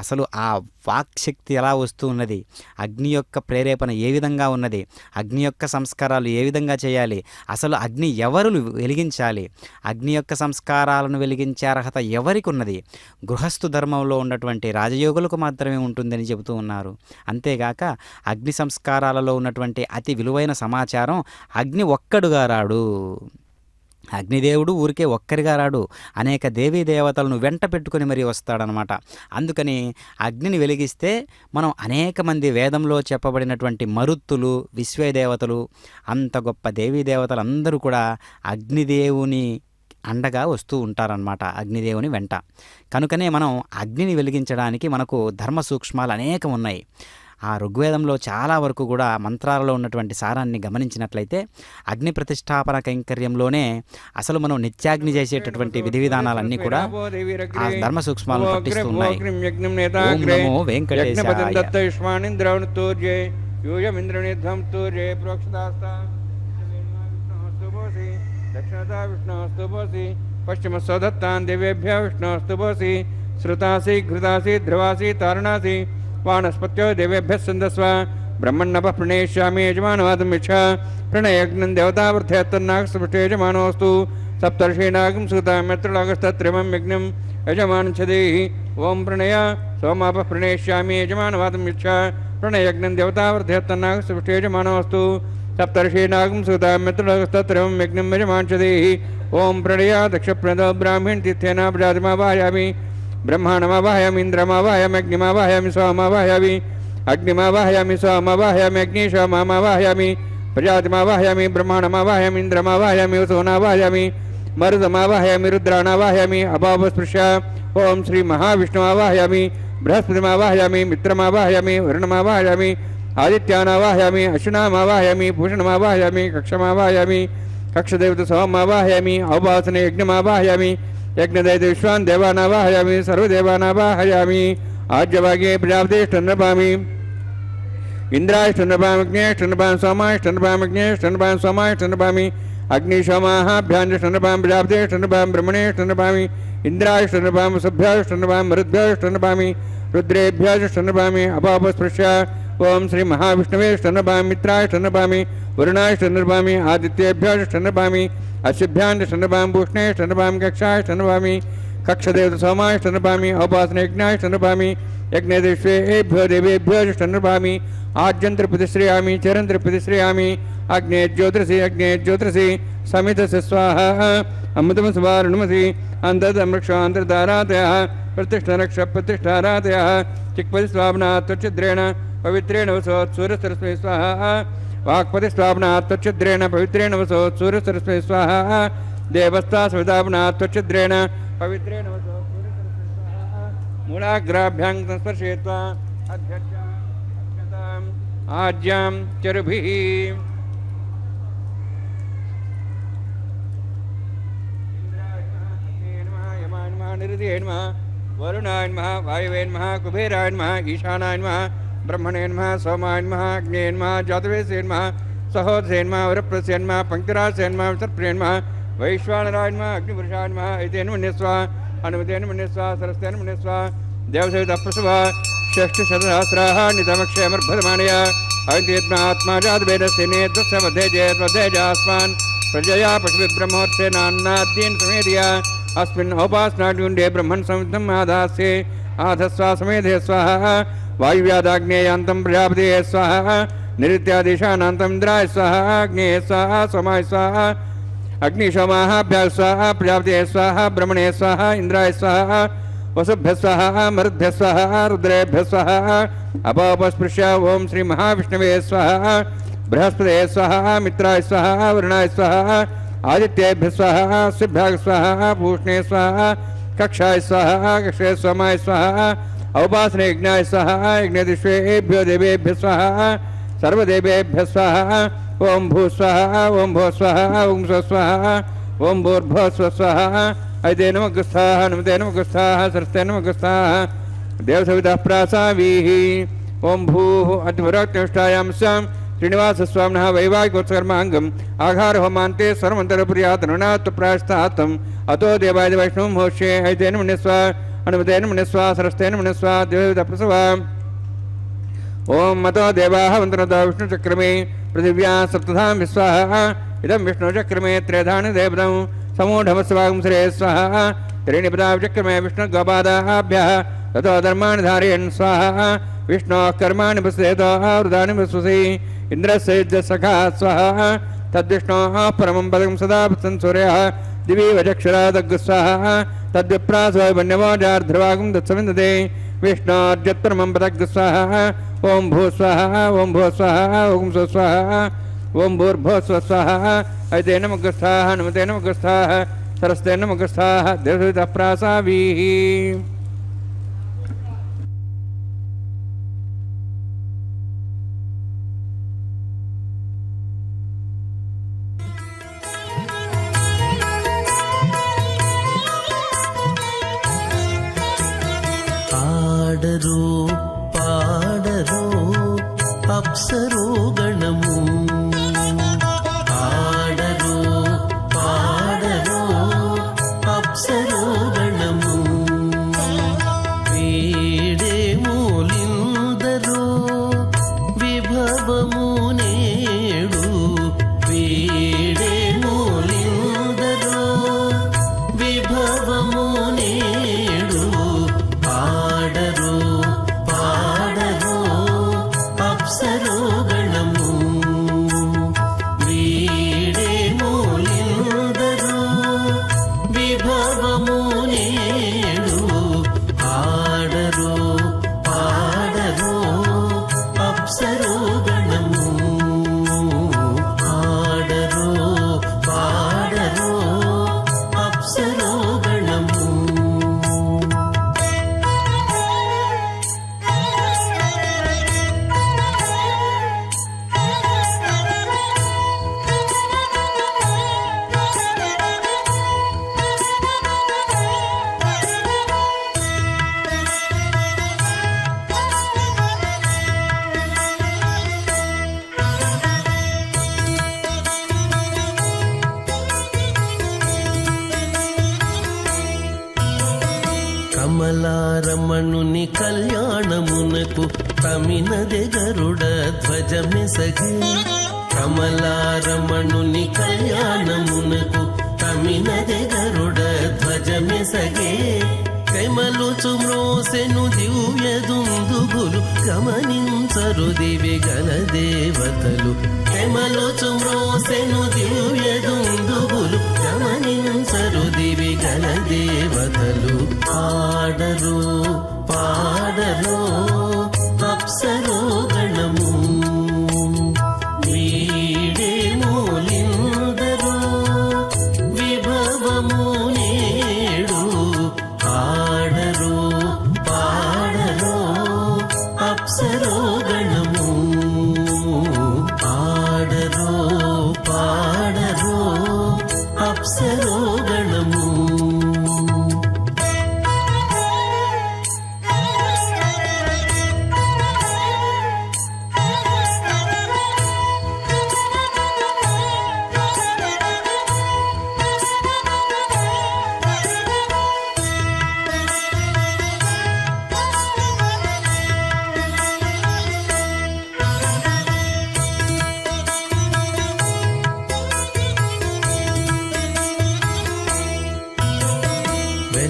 అసలు ఆ వాక్శక్తి ఎలా వస్తూ ఉన్నది, అగ్ని యొక్క ప్రేరేపణ ఏ విధంగా ఉన్నది, అగ్ని యొక్క సంస్కారాలు ఏ విధంగా చేయాలి, అసలు అగ్ని ఎవరు వెలిగించాలి, అగ్ని యొక్క సంస్కారాలను వెలిగించే అర్హత ఎవరికి ఉన్నది, గృహస్థు ధర్మంలో ఉన్నటువంటి రాజయోగులకు మాత్రమే ఉంటుందని చెబుతూ ఉన్నారు. అంతేగాక అగ్ని సంస్కారాలలో ఉన్నటువంటి అతి విలువైన సమాచారం, అగ్ని ఒక్కడుగా రాడు, అగ్నిదేవుడు ఊరికే ఒక్కరిగా రాడు, అనేక దేవీ దేవతలను వెంట పెట్టుకుని మరీ వస్తాడనమాట. అందుకని అగ్నిని వెలిగిస్తే మనం అనేక మంది వేదంలో చెప్పబడినటువంటి మరుత్తులు, విశ్వదేవతలు, అంత గొప్ప దేవీ దేవతలు అందరూ కూడా అగ్నిదేవుని అండగా వస్తూ ఉంటారనమాట, అగ్నిదేవుని వెంట. కనుకనే మనం అగ్నిని వెలిగించడానికి మనకు ధర్మ సూక్ష్మాలు అనేకం ఉన్నాయి. ఆ ఋగ్వేదంలో చాలా వరకు కూడా మంత్రాలలో ఉన్నటువంటి సారాన్ని గమనించినట్లయితే అగ్ని ప్రతిష్టాపన కైంకర్యంలోనే అసలు మనం నిత్యాగ్ని చేసేటటువంటి విధి విధానాలన్నీ కూడా ఆ ధర్మ సూక్ష్మాలను పట్టిస్తూ ఉన్నాయి. ఓం నమో వెంకటేశాయ. పశ్చిమ సోదత్తాన్ దేవేభ్య విష్ణోస్తుపోసి శ్రుతాసి ఘృతాసి ధ్రువాసి తారుణాసి వానస్పత్యో దేవేభ్య సందస్వ బ్రహ్మణ్ణప ప్రణేష్యామి యజమానవాదమిచ్చ ప్రణయజ్ఞం దేవతావర్ధేత్తన్నాగస్పృష్టే యజమానోస్తు సప్తర్షీణాగం సూతామ్యత్రలాగస్తత్రిమం యజ్ఞం యజమానచ్చదేహి ఓం ప్రణయ సోమాప ప్రణేష్యామి యజమానవాదమిచ్చ ప్రణయజ్ఞం దేవతావర్ధేత్తన్నాగస్పృష్టే యజమానోస్తు సప్తర్షీణాగం సూతామ్యత్రలాగస్తత్రిమం యజ్ఞం యజమానచ్చదేహి ఓం ప్రణయ దక్షప్రదో బ్రాహ్మణ్ తీర్థేన ప్రజాతిమావాయామి బ్రహ్మాణమావాహయామి ఇంద్రమావాహయామి అగ్నిమావాహయామి సోమావాహయామి अग्निमावाहयामि सोमवाहयामि अग्निशोमावाहयामि प्रजातिमावाहयामि ब्रह्माणमावाहयामि इंद्रमावाहयामि वसुनावाहयामि मरुदमावाहयामि रुद्राणावाहयामि अपापस्पृश्य ओम श्री महाविष्णुमावाहयामि बृहस्पतिमावाहयामि मित्रमावाहयामि वरुणमावाहयामि आदित्यानावाहयामि अश्विनामावाहयामि भूषणमावाहयामि कक्षमावाहयामि कक्षदेवतसोमावाहयामि औपासने यज्ञमावाहयामि यज्ञदैत विश्वान् देवानावाहयामि सर्वदेवानावाहयामि आज्यभागे प्रजापतिष्ठन्नपामि इन्द्राष्टन्नपामग्नेष्टन्नपामि सोमाष्टन्नपामग्नेष्टन्नपामि सोमाष्टन्नपामि अग्निशोमाभ्याञ्जष्टन्नपामि प्रजापतिष्ठन्नपामि ब्रह्मणेष्टन्नपामि इन्द्राष्टन्नपामि सभ्याष्टन्नपामि मरुद्भ्याष्टन्नपामि रुद्रेभ्याष्टन्नपामि अपापस्पृश्य ओम श्री महाविष्णुवेष्टन्नपामि मित्राष्टन्नपामि वरुणाष्टन्नपामि आदित्येभ्याष्टन्नपामि अश्विभ्याष्टन्नपामि भूषणेष्टन्नपामि कक्षाष्टन्नपामि कक्षदेवतसोमाष्टन्नपामि औपासनयज्ञाष्टन्नपामि यज्ञदेवेभ्यो देवेभ्योष्टन्नपामि आज्यन्त्रप्रतिश्रयामि चरन्त्रप्रतिश्रयामि अग्ने ज्योतिषि समितस्य स्वाहा अमृतम सुवारुणमसि अन्तर्दमृक्षान्तर्धारातयः प्रतिष्ठारक्षप्रतिष्ठारातयः चिक्पतिस्वापनात् त्वच्छिद्रेण पवित्रेण वसोत् सूर्यसरस्वती स्वाहा वाक्पतिस्वापनात् त्वच्छिद्रेण पवित्रेण वसोत् सूर्यसरस्वती स्वाहा देवस्ता सवितापनात् त्वच्छिद्रेण पवित्रेण वसोत् सूर्यसरस्वती स्वाहा मूलाग्राभ्यां संस्पर्शयित्वा अध्यक्षाम् आज्यां चरुभिः निरुदये नमः वरुणाय नमः वायवे नमः कुबेराय नमः ईशानाय नमः ब्रह्मणे नमः सोमाय नमः अग्ने नमः जातवेदसे नमः सहोदसे नमः वरप्रसे नमः पंक्तिरासे नमः सर्प्रिये नमः वैश्वानराय नमः अग्निपुरुषाय नमः एतेन मन्यस्वा अनुमतेन मन्यस्वा सरस्तेन मन्यस्वा देवसवितः प्रसवः षष्ठशतसहस्राः नितमक्षयमर्भदमानया अग्नित्मा जातवेदस्य नेतस्य मध्ये जयत्वध्यजास्मान् प्रजया पशुभिब्रह्मोत्सेनान्नाद्येन समेधिया अस्मिन् औपासनाड्युण्डे ब्रह्मन् संविद्धम् आधास्ये आधस्वा समेधे स्वाहा वायुव्यादाग्नेयान्तं प्रजापतेः स्वाहा निरित्यादिशानान्तम् इन्द्राय स्वाहा अग्नेः स्वाहा सोमाय स्वाहा अग्निशोमाभ्यः स्वाहा प्रजापतेः स्वाहा ब्रह्मणे स्वाहा इन्द्राय स्वाहा वसुभ्यः स्वाहा मरुद्भ्यः स्वाहा रुद्रेभ्यः स्वाहा अपापस्पृश्य ओम श्री महाविष्णवे स्वाहा बृहस्पते स्वाहा मित्राय स्वाहा वरुणाय स्वाहा आदित्येभ्यः स्वाहा शिभ्याय स्वाहा भूषणे स्वाहा कक्षाय स्वाहा कक्षे सोमाय स्वाहा औपासने यज्ञाय स्वाहा यज्ञदिष्वेभ्यो देवेभ्यः स्वाहा सर्वदेवेभ्यः स्वाहा ओम भू स्वाहा ओम भो स्वाहा ओम स्व स्वाहा ओम भूर्भुवः स्वः स्वाहा ऐते नमः गुस्थाः नमते नमः गुस्थाः सरस्ते नमः गुस्थाः देवसवितः प्रासावीः ओम भूः अद्भुरक्तिष्ठायां स्यां श्रीनिवासस्वामिनः वैवाहिकोत्सर्माङ्गम् आघारहोमान्ते सर्वमन्तरपुर्यातनुनात् प्रायस्तात्तम् अतो देवाय वैष्णवं होष्ये ऐतेन मन्यस्वा अनुमतेन मन्यस्वा सरस्तेन मन्यस्वा देवसवितः प्रसवा ओम मतो देवाः वन्दनतो विष्णुचक्रमे पृथिव्याः सप्तधां विश्वाः इदं विष्णुचक्रमे त्रेधानि देवतं समूढमस्वागं श्रे स्वाहा त्रीणिपदाचक्रमे विष्णुगोपादाभ्यः ततो धर्माणि धारयन् स्वाहा विष्णोः कर्माणि पश्येतो वृदानि वसुसि इन्द्रस्य युज्यसखा स्वाहा तद्विष्णोः परमं पदं सदा पश्यन् सूर्यः दिवि वचक्षुरादग् स्वाहा तद्विप्रासो वन्यवो जार्ध्रवागं तत्सविन्दते विष्णोर्जत्परमं पदग् स्वाहा ओम भू स्वाहा ओम भो स्वाहा ओम स्व स्वाहा ओम भूर्भुवः स्वः स्वाहा ऐते नमः गुस्थाः नमते नमः गुस्थाः सरस्ते नमः गुस्थाः देवसवितः प्रासावीः పాడరు పాడరు అప్సరు గణము పాడరు పాడరు అప్సరు గణము వీడే మూలిందరు విభవము నేడు వీడే మూలిందరు విభవము నేడు పాడరు పాడరు అప్సరు గణము కమలారమణుని కళ్యాణమునకు తమినదె గరుడ ధ్వజమెసగే కమలారమణుని కళ్యాణమునకు తమినదె గరుడ ధ్వజమెసగే కమలుచు మ్రోసెను దివ్య దుందుగులు గమనించరు దివి గల దేవతలు కమలుచు మ్రోసెను దివ్య దుందుగులు గమనించరు దివి గల దేవతలు పాడరు పాడరు అప్సరో గణము వీడే మూలిందరు విభవము నేడు పాడరు పాడరు అప్సరో గణము పాడరు పాడరు అప్సరో గణము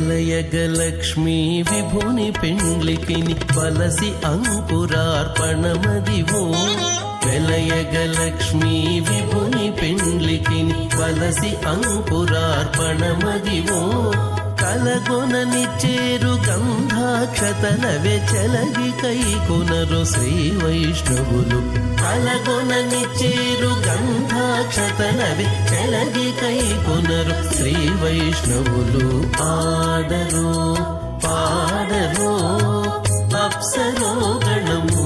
వెలయగలక్ష్మీ విభుని పెండ్లికిని బలసి అంకురార్పణమదివో వెలయగలక్ష్మీ విభుని పెండ్లికిని బలసి అంకురార్పణమదివో కలగొనని చేరు గంధాక్షతలవే చెలగి కైకొనరు శ్రీ వైష్ణవులు కలగొనని చేరు గంధాక్షతలవే చెలగి కైకొనరు శ్రీ వైష్ణవులు ఆడరు పాడరు అప్సరో గణము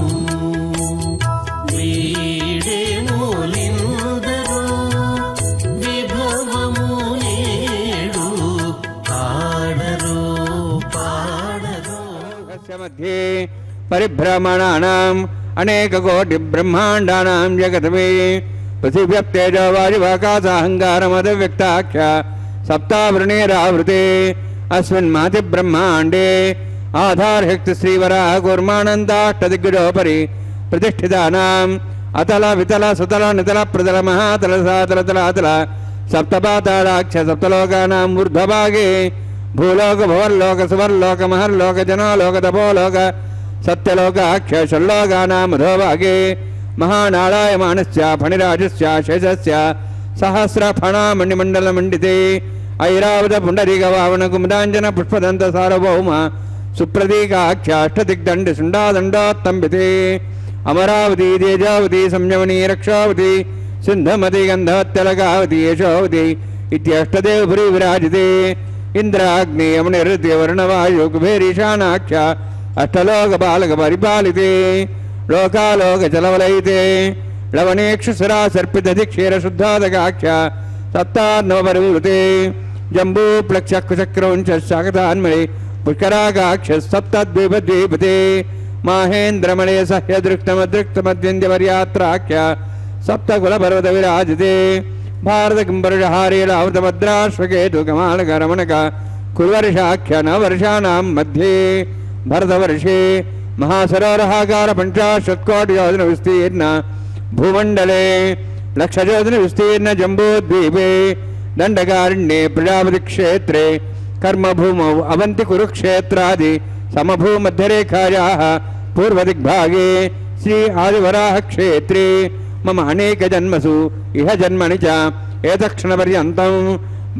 వీడే మూలిందరు విభవము నేడు పాడరు పాడరు మధ్యే పరిభ్రమణానాం అనేక కోటి బ్రహ్మాండానాం జగతమే పృథివ్యప్తేజో వాయువాకాశాహంకారమద వ్యక్తాఖ్య సప్తావృణేరావృతే అస్మిన్మాతి బ్రహ్మాండే ఆధారశక్తి శ్రీవరాహ కూర్మానందాష్టదిగ్గజోపరి ప్రతిష్ఠితానాం అతల వితల సుతల నితల ప్రతల మహాతల సాతల తలాతల సప్తపాతాళాక్ష సప్తలోకానాం ఊర్ధ్వభాగే భూలోక భువర్లోక సువర్లోక మహర్లోక జనాలోక తపోలోక సత్యలోకాఖ్య షల్లోకానాం అధోభాగే మహానారాయమానస్య ఫణిరాజస్య శేషస్య సహస్రఫణామణిమండలమండితే ఐరావత పుండరీక వావన కుముదాంజన పుష్పదంత సార్వభౌమ సుప్రతీకాఖ్యాష్టదిగ్దండి శుండాదండోత్తంబితే అమరావతి తేజావతి సంయమనీ రక్షావతి సింధమతి గంధవత్యలకావతి యశోవతి ఇత్యష్టదేవపురి విరాజితే ఇంద్రాగ్నేయమునిర్తి వరుణవాయు కుబేరీశానాఖ్య అష్టలోక బాలక పరిపాలితే లోకాలోక చలవలయితే లవణేక్షుసురా సర్పితధి క్షీరశుద్ధాదకాఖ్య సప్తాన్నవపరివృతే జంబూప్లక్షకుచక్రౌంచ శాకతాన్మణి పుష్కరాకాక్ష సప్తద్వీపద్వీపతే మాహేంద్రమణే సహ్యదృక్తమదృక్తమద్యంద్యవర్యాత్రాఖ్య సప్తకులపర్వత విరాజితే భారతకింబరుషహారీలావృతభద్రాశ్వకేతు కమాలకరమణక కుర్వర్షాఖ్య నవర్షాణం మధ్యే భరతవర్షే మహాసరోరహాకార పంచాశత్కోటియోజన విస్తీర్ణ భూమండలే లక్షయోజన విస్తీర్ణ జంబూద్వీపే దండకారణ్యే ప్రజాపతి క్షేత్రే కర్మభూమౌ అవంతి కురుక్షేత్రాది సమభూమధ్యరేఖాయాః పూర్వదిగ్భాగే శ్రీ ఆదివరాహ క్షేత్రే మమ అనేక జన్మసు ఇహ జన్మని చ ఏతక్షణపర్యంతం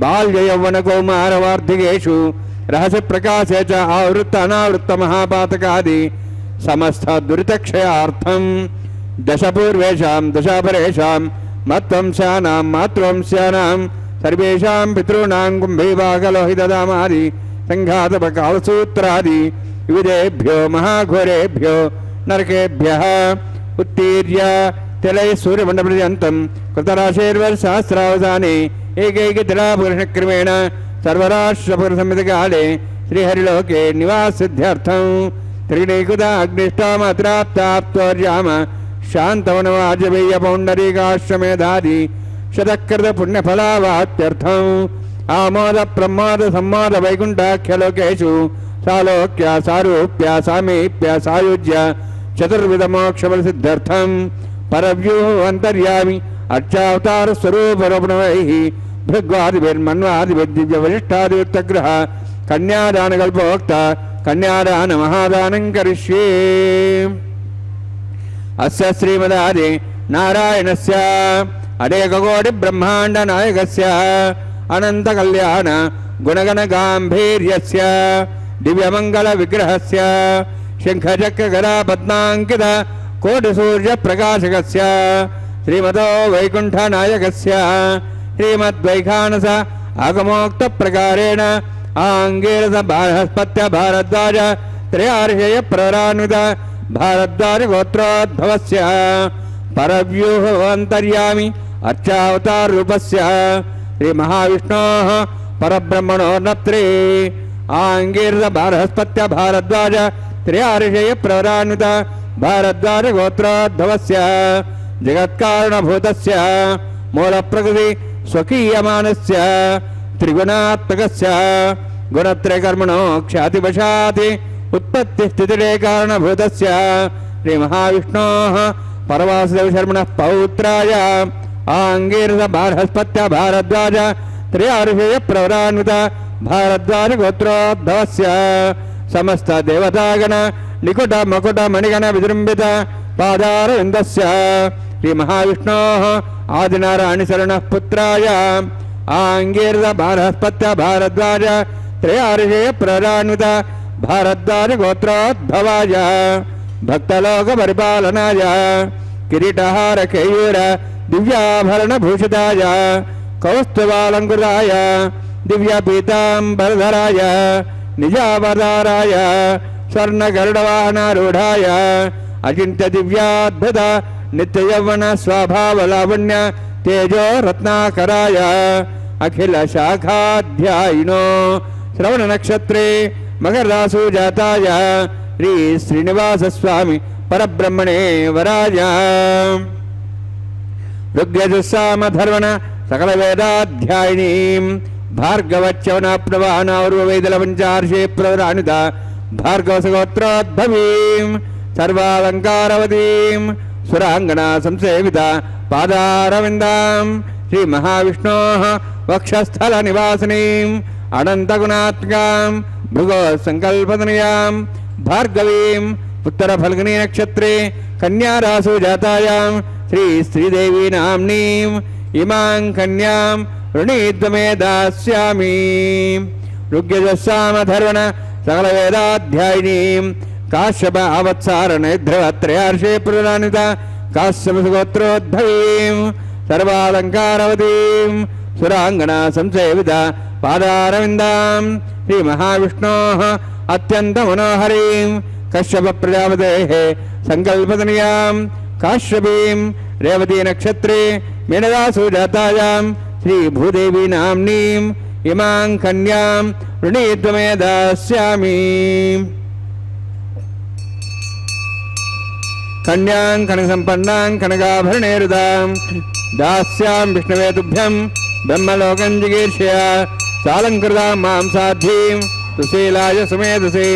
బాల్యయౌవన కౌమారవార్ధికేషు రహస్య ప్రకాశే చ ఆవృత్త అనావృత్త మహాపాతకాది సమస్త దురితక్షయార్థం దశపూర్వేషాం దశాపరేషాం మత్వంశానాం మాతృవంశానాం సర్వేషాం పితॄణాం కుంభీభాగలోహితదామాది సంఘాతపకాలసూత్రాది వివిధేభ్యో మహాఘోరేభ్యో నరకేభ్యః ఉత్తీర్య తిలై సూర్యమండపర్యంతం కృతరాశేర్వర్సహస్రావసానే ఏకైకతిలాపురుషక్రమేణ సర్వరాష్ట్రపురసంహితకాలే శ్రీహరిలోకే నివాసిద్ధ్యర్థం త్రిగుణీకృత అగ్నిష్టామత్రాప్తాప్తోర్యామ శాంతవనవాజపేయ పౌండరీకాశ్వమేధాది శతకృత పుణ్యఫలావాప్త్యర్థం ఆమోద ప్రమోద సంమోద వైకుంఠాఖ్యలోకేషు సాలోక్య సారూప్య సామీప్య సాయుజ్య చతుర్విధ మోక్షఫల సిద్ధార్థం పరవ్యూహ అంతర్యామి అర్చావతార స్వరూపరూపణమై భృగ్వాదిభిర్మన్వాదిభిర్దివ్య వరిష్టాదిత్యగ్రహ కన్యాదాన కల్పోక్త కన్యాదాన మహాదానం కరిష్యే. అస్య శ్రీమదాది నారాయణస్య అనేకకోటి బ్రహ్మాండ నాయకస్య అనంత కళ్యాణ గుణగణ గాంభీర్యస్య దివ్యమంగళ విగ్రహస్య శంఖచక్ర గదా పద్మాంకిత కోటి సూర్య ప్రకాశకస్య శ్రీమతో వైకుంఠ నాయకస్య శ్రీమద్వైఖానస ఆగమోక్త ప్రకారేణ ఆంగీరస బృహస్పత్య భారద్వాజ త్రయార్షయ ప్రరాన్విత భారద్వాజ గోత్రోద్భవస్య పరవ్యూహంతర్యామి అర్చావతార రూపస్య శ్రీ మహావిష్ణోః పరబ్రహ్మణోర్నత్రే ఆంగీరస బృహస్పత్య భారద్వాజ త్రయార్షయ ప్రరాన్విత భారద్వాజ గోత్రోద్భవస్య జగత్కారణభూతస్య మూల ప్రకృతి స్వకీయమానస్య త్రిగుణాత్మకస్య గుణత్రయకర్మణో ఖ్యాతివశాతి ఉత్పత్తి స్థితిరే కారణభూతస్య శ్రీ మహావిష్ణోః పరవాసుదేవ శర్మణః పౌత్రాయ ఆంగీరస బృహస్పత్య భారద్వాజ త్రయార్షయ ప్రవరాన్విత భారద్వాజ గోత్రోద్భవస్య సమస్త దేవతాగణ నికుట మకుట మణిగణ విజృంభిత పాదారవిందస్య శ్రీ మహావిష్ణోః ఆదినారాయణ శరణః పుత్రాయ ఆంగీరస బృహస్పత్య భారద్వాజ త్రయార్షయ ప్రరాన్విత భారద్వాజ గోత్రోద్భవాయ భక్తలోక పరిపాలనాయ కిరీటహార కేయూర దివ్యాభరణ భూషితాయ కౌస్తుభాలంకృతాయ దివ్య పీతాంబరధరాయ నిజావతారాయ స్వర్ణ గరుడవాహనారూఢాయ అచింత్య దివ్యాద్భుత నిత్య యౌవన స్వభావ లావణ్య తేజో రత్నాకరాయ అఖిల శాఖాధ్యాయినో శ్రవణ నక్షత్రే మకరరాసు జాతాయ శ్రీ శ్రీనివాస స్వామి పరబ్రహ్మణే వరాయ ఋగ్యజుస్సామధర్వణ సకల వేదాధ్యాయినీం భార్గవచ్చవనాప్నవానార్వవేదల పంచార్షే ప్రవరాణిత భార్గవసగోత్రోద్భవీం సర్వాలంకారవతీం సురాంగణ సంసేవిత పాదారవిందాం శ్రీ మహావిష్ణోః వక్షస్థల నివాసినీం అనంతగుణాత్మకాం భృగో సంకల్పతనయాం భార్గవీం ఉత్తర ఫల్గుని నక్షత్రే కన్యారాసు జాతాయాం శ్రీ శ్రీదేవీ నామ్నీం ఇమాం కన్యాం వృణీద్వమే దాస్యామి. ఋగ్యజస్సామధర్వణ సకల వేదాధ్యాయినీం కాశ్యప అవత్సార నేధ్రవత్రయార్షే ప్రదానిత కాశ్యపగోత్రోద్భవీం సర్వాలంకారవతీం సురాంగణ సంసేవిత పాదారవిందాం శ్రీ మహావిష్ణోః అత్యంత మనోహరీం కశ్యప ప్రజాపతేః సంకల్పతనయాం కాశ్యపీం రేవతీ నక్షత్రే మీనరాసు జాతాయాం శ్రీ భూదేవీ నామ్నీం ఇమాం కన్యాం వృణీత్వమే దాస్యామి. కన్యాం కనక సంపన్నాం కనకాభరణేరుదాం దాస్యాం విష్ణవే తుభ్యం బ్రహ్మలోకం జిగీర్షయ సాలంకృతాం మాం సాధ్వీం సుశీలాయ సుమేధసే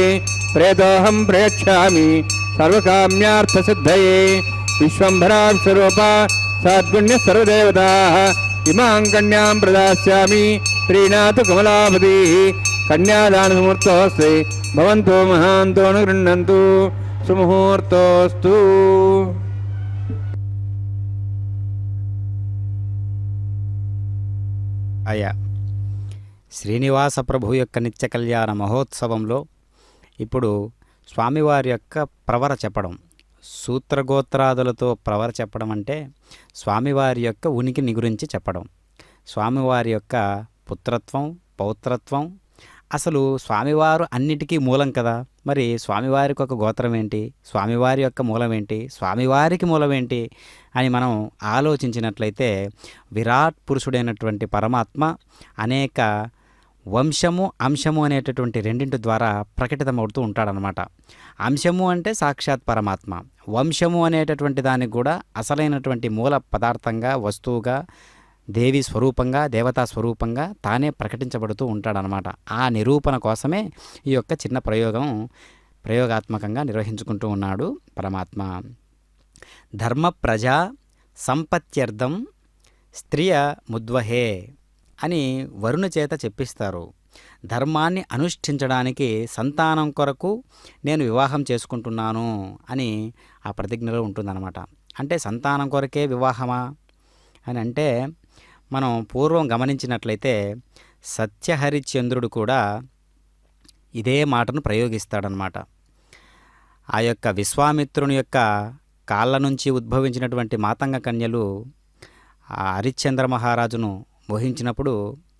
ప్రేతోహం ప్రయచ్ఛామి సర్వకామ్యార్థసిద్ధయే విశ్వంభరాం స్వరూపా సద్గుణ్య సర్వదేవతాః ఇమాం కన్యాం ప్రదాస్యామి ప్రీణాతు కమలాపతి. కన్యాదానముహూర్తోऽస్తి భవంతో మహాంతో న గృహ్ణन्तు సుముహూర్తోస్తు. అయ్యా శ్రీనివాస ప్రభు యొక్క నిత్య కళ్యాణ మహోత్సవంలో ఇప్పుడు స్వామివారి యొక్క ప్రవర చెప్పడం, సూత్రగోత్రాదులతో ప్రవర చెప్పడం అంటే స్వామివారి యొక్క ఉనికిని గురించి చెప్పడం, స్వామివారి యొక్క పుత్రత్వం పౌత్రత్వం, అసలు స్వామివారు అన్నిటికీ మూలం కదా. మరి స్వామివారికి ఒక గోత్రం ఏంటి, స్వామివారి యొక్క మూలం ఏంటి, స్వామివారికి మూలం ఏంటి అని మనం ఆలోచించినట్లయితే విరాట్ పురుషుడైనటువంటి పరమాత్మ అనేక వంశము అంశము అనేటటువంటి రెండింటి ద్వారా ప్రకటితమవుతూ ఉంటాడనమాట. అంశము అంటే సాక్షాత్ పరమాత్మ, వంశము అనేటటువంటి దానికి కూడా అసలైనటువంటి మూల పదార్థంగా వస్తువుగా దేవి స్వరూపంగా, దేవతా స్వరూపంగా తానే ప్రకటించబడుతూ ఉంటాడనమాట. ఆ నిరూపణ కోసమే ఈ యొక్క చిన్న ప్రయోగాత్మకంగా నిర్వహించుకుంటూ ఉన్నాడు పరమాత్మ. ధర్మ ప్రజా సంపత్యర్థం స్త్రియ ముద్వహే అని వరుణ చేత చెప్పిస్తారు. ధర్మాన్ని అనుష్ఠించడానికి సంతానం కొరకు నేను వివాహం చేసుకుంటున్నాను అని ఆ ప్రతిజ్ఞలో ఉంటుందన్నమాట. అంటే సంతానం కొరకే వివాహమా అని అంటే మనం పూర్వం గమనించినట్లయితే సత్యహరిశ్చంద్రుడు కూడా ఇదే మాటను ప్రయోగిస్తాడనమాట. ఆ యొక్క విశ్వామిత్రుని యొక్క కాళ్ళ నుంచి ఉద్భవించినటువంటి మాతంగ కన్యలు ఆ హరిశ్చంద్ర మహారాజును మోహించినప్పుడు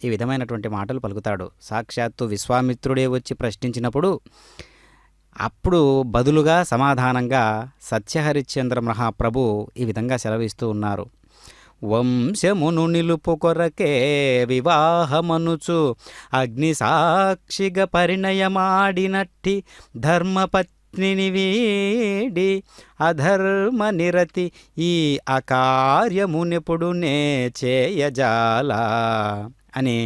ఈ విధమైనటువంటి మాటలు పలుకుతాడు. సాక్షాత్తు విశ్వామిత్రుడే వచ్చి ప్రశ్నించినప్పుడు అప్పుడు బదులుగా సమాధానంగా సత్యహరిశ్చంద్ర మహాప్రభు ఈ విధంగా సెలవిస్తూ ఉన్నారు. వంశమును నిలుపు కొరకే వివాహమనుచు అగ్ని సాక్షిగా పరిణయమాడినట్టి ధర్మపత్నిని వీడి అధర్మ నిరతి ఈ అకార్యమునెప్పుడు నే చేయజాల అని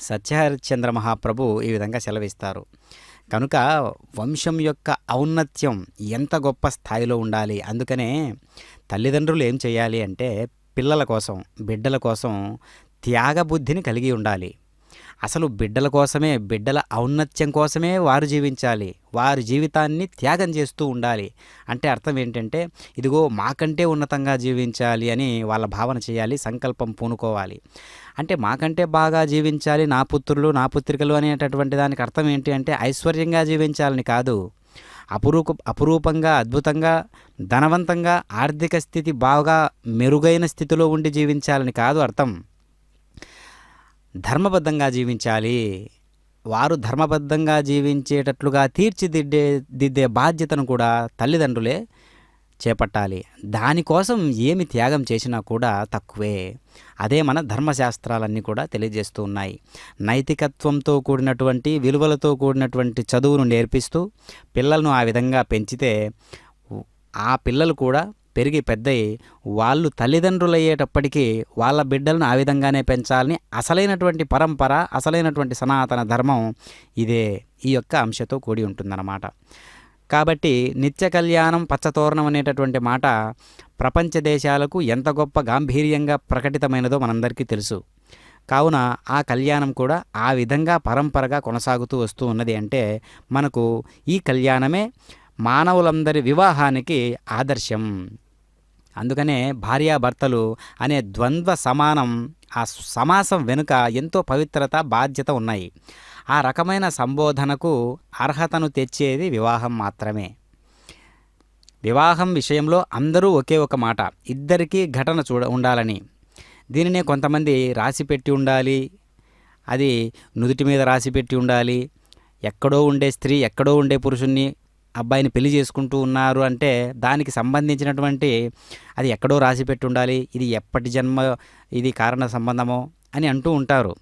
సత్యహరిశ్చంద్ర మహాప్రభు ఈ విధంగా సెలవిస్తారు. కనుక వంశం యొక్క ఔన్నత్యం ఎంత గొప్ప స్థాయిలో ఉండాలి. అందుకనే తల్లిదండ్రులు ఏం చేయాలి అంటే పిల్లల కోసం, బిడ్డల కోసం త్యాగబుద్ధిని కలిగి ఉండాలి. అసలు బిడ్డల కోసమే, బిడ్డల ఔన్నత్యం కోసమే వారు జీవించాలి. వారి జీవితాన్ని త్యాగం చేస్తూ ఉండాలి. అంటే అర్థం ఏంటంటే ఇదిగో మాకంటే ఉన్నతంగా జీవించాలి అని వాళ్ళ భావన చేయాలి, సంకల్పం పూనుకోవాలి. అంటే మాకంటే బాగా జీవించాలి, నా పుత్రులు నా పుత్రికలు అనేటటువంటి దానికి అర్థం ఏంటి అంటే ఐశ్వర్యంగా జీవించాలని కాదు. అపురూపంగా, అద్భుతంగా, ధనవంతంగా, ఆర్థిక స్థితి బాగా మెరుగైన స్థితిలో ఉండి జీవించాలని కాదు అర్థం. ధర్మబద్ధంగా జీవించాలి. వారు ధర్మబద్ధంగా జీవించేటట్లుగా తీర్చిదిద్దే బాధ్యతను కూడా తల్లిదండ్రులే చేపట్టాలి. దానికోసం ఏమి త్యాగం చేసినా కూడా తక్కువే. అదే మన ధర్మశాస్త్రాలన్నీ కూడా తెలియజేస్తూ ఉన్నాయి. నైతికత్వంతో కూడినటువంటి, విలువలతో కూడినటువంటి చదువును నేర్పిస్తూ పిల్లలను ఆ విధంగా పెంచితే ఆ పిల్లలు కూడా పెరిగి పెద్దయి వాళ్ళు తల్లిదండ్రులయ్యేటప్పటికీ వాళ్ళ బిడ్డలను ఆ విధంగానే పెంచాలని అసలైనటువంటి పరంపర, అసలైనటువంటి సనాతన ధర్మం ఇదే. ఈ యొక్క అంశతో కూడి ఉంటుందన్నమాట. కాబట్టి నిత్య కళ్యాణం పచ్చతోరణం అనేటటువంటి మాట ప్రపంచ దేశాలకు ఎంత గొప్ప గాంభీర్యంగా ప్రకటితమైనదో మనందరికీ తెలుసు. కావున ఆ కళ్యాణం కూడా ఆ విధంగా పరంపరగా కొనసాగుతూ వస్తూ ఉన్నది. అంటే మనకు ఈ కళ్యాణమే మానవులందరి వివాహానికి ఆదర్శం. అందుకనే భార్యాభర్తలు అనే ద్వంద్వ సమానం, ఆ సమాసం వెనుక ఎంతో పవిత్రత, బాధ్యత ఉన్నాయి. ఆ రకమైన సంబోధనకు అర్హతను తెచ్చేది వివాహం మాత్రమే. వివాహం విషయంలో అందరూ ఒకే ఒక మాట, ఇద్దరికీ ఘటన ఉండాలని. దీనినే కొంతమంది రాసిపెట్టి ఉండాలి, అది నుదుటి మీద రాసిపెట్టి ఉండాలి, ఎక్కడో ఉండే స్త్రీ ఎక్కడో ఉండే పురుషుణ్ణి అబ్బాయిని పెళ్లి చేసుకుంటూ ఉన్నారు అంటే దానికి సంబంధించినటువంటి అది ఎక్కడో రాసిపెట్టి ఉండాలి, ఇది ఎప్పటి జన్మ, ఇది కారణ సంబంధమో అని అంటూ ఉంటారు.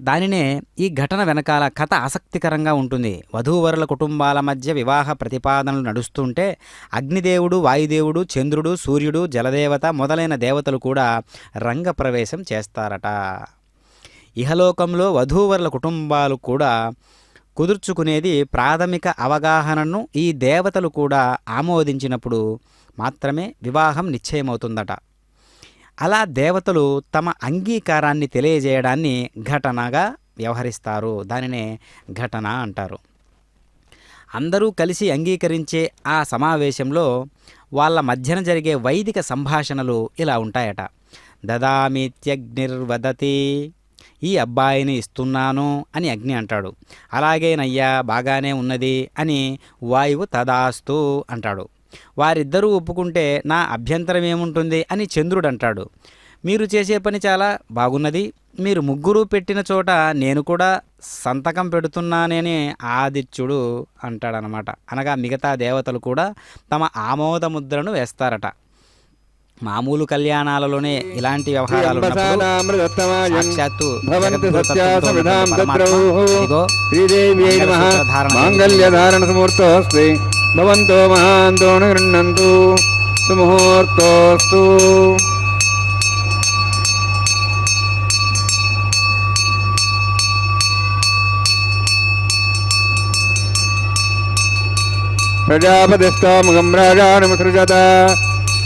దానినే ఈ ఘటన వెనకాల కథ ఆసక్తికరంగా ఉంటుంది. వధూవరుల కుటుంబాల మధ్య వివాహ ప్రతిపాదనలు నడుస్తుంటే అగ్నిదేవుడు, వాయుదేవుడు, చంద్రుడు, సూర్యుడు, జలదేవత మొదలైన దేవతలు కూడా రంగప్రవేశం చేస్తారట. ఇహలోకంలో వధూవరుల కుటుంబాలు కూడా కుదుర్చుకునేది ప్రాథమిక అవగాహనను ఈ దేవతలు కూడా ఆమోదించినప్పుడు మాత్రమే వివాహం నిశ్చయమవుతుందట. అలా దేవతలు తమ అంగీకారాన్ని తెలియజేయడాన్ని ఘటనగా వ్యవహరిస్తారు. దానినే ఘటన అంటారు. అందరూ కలిసి అంగీకరించే ఆ సమావేశంలో వాళ్ళ మధ్యన జరిగే వైదిక సంభాషణలు ఇలా ఉంటాయట. దదామిత్యగ్నిర్వదతి, ఈ అబ్బాయిని ఇస్తున్నాను అని అగ్ని అంటాడు. అలాగేనయ్యా, బాగానే ఉన్నది అని వాయువు తదాస్తు అంటాడు. వారిద్దరూ ఒప్పుకుంటే నా అభ్యంతరం ఏముంటుంది అని చంద్రుడు అంటాడు. మీరు చేసే పని చాలా బాగున్నది, మీరు ముగ్గురు పెట్టిన చోట నేను కూడా సంతకం పెడుతున్నానని ఆదిత్యుడు అంటాడనమాట. అనగా మిగతా దేవతలు కూడా తమ ఆమోద ముద్రను వేస్తారట. మామూలు కళ్యాణాలలోనే ఇలాంటి వ్యవహారాలు సాక్షాత్తు భవంతో మహాంతో గృహ్ణంతు సుముహూర్తోస్తు प्रजापतिस्तोमगं राजानमुसृजत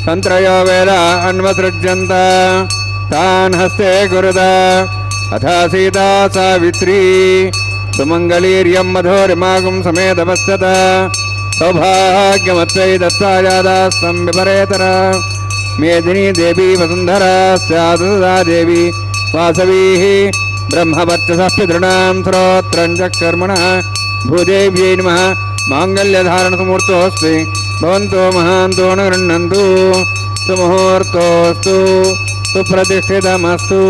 तन्त्रयो वेद अन्वसृज्यन्त तान् हस्ते कुरुत अथ सीता सावित्री सुमङ्गलीर्यं मधुरिमागुं समेतपश्यत सौभाग्यमत्वयि दत्त्वा जातास्तं विपरेतर मेदिनी देवी वसुन्धरा स्यात् सदा देवी वासवीः ब्रह्मवर्चसः पितॄणां श्रोत्रं चक्षुर्मणः भूदेव्यै नमः माङ्गल्यधारणसमुहूर्तोऽस्ति भवन्तो महान्तो न गृह्णन्तु सुमुहूर्तोऽस्तु सुप्रतिष्ठितमस्तु।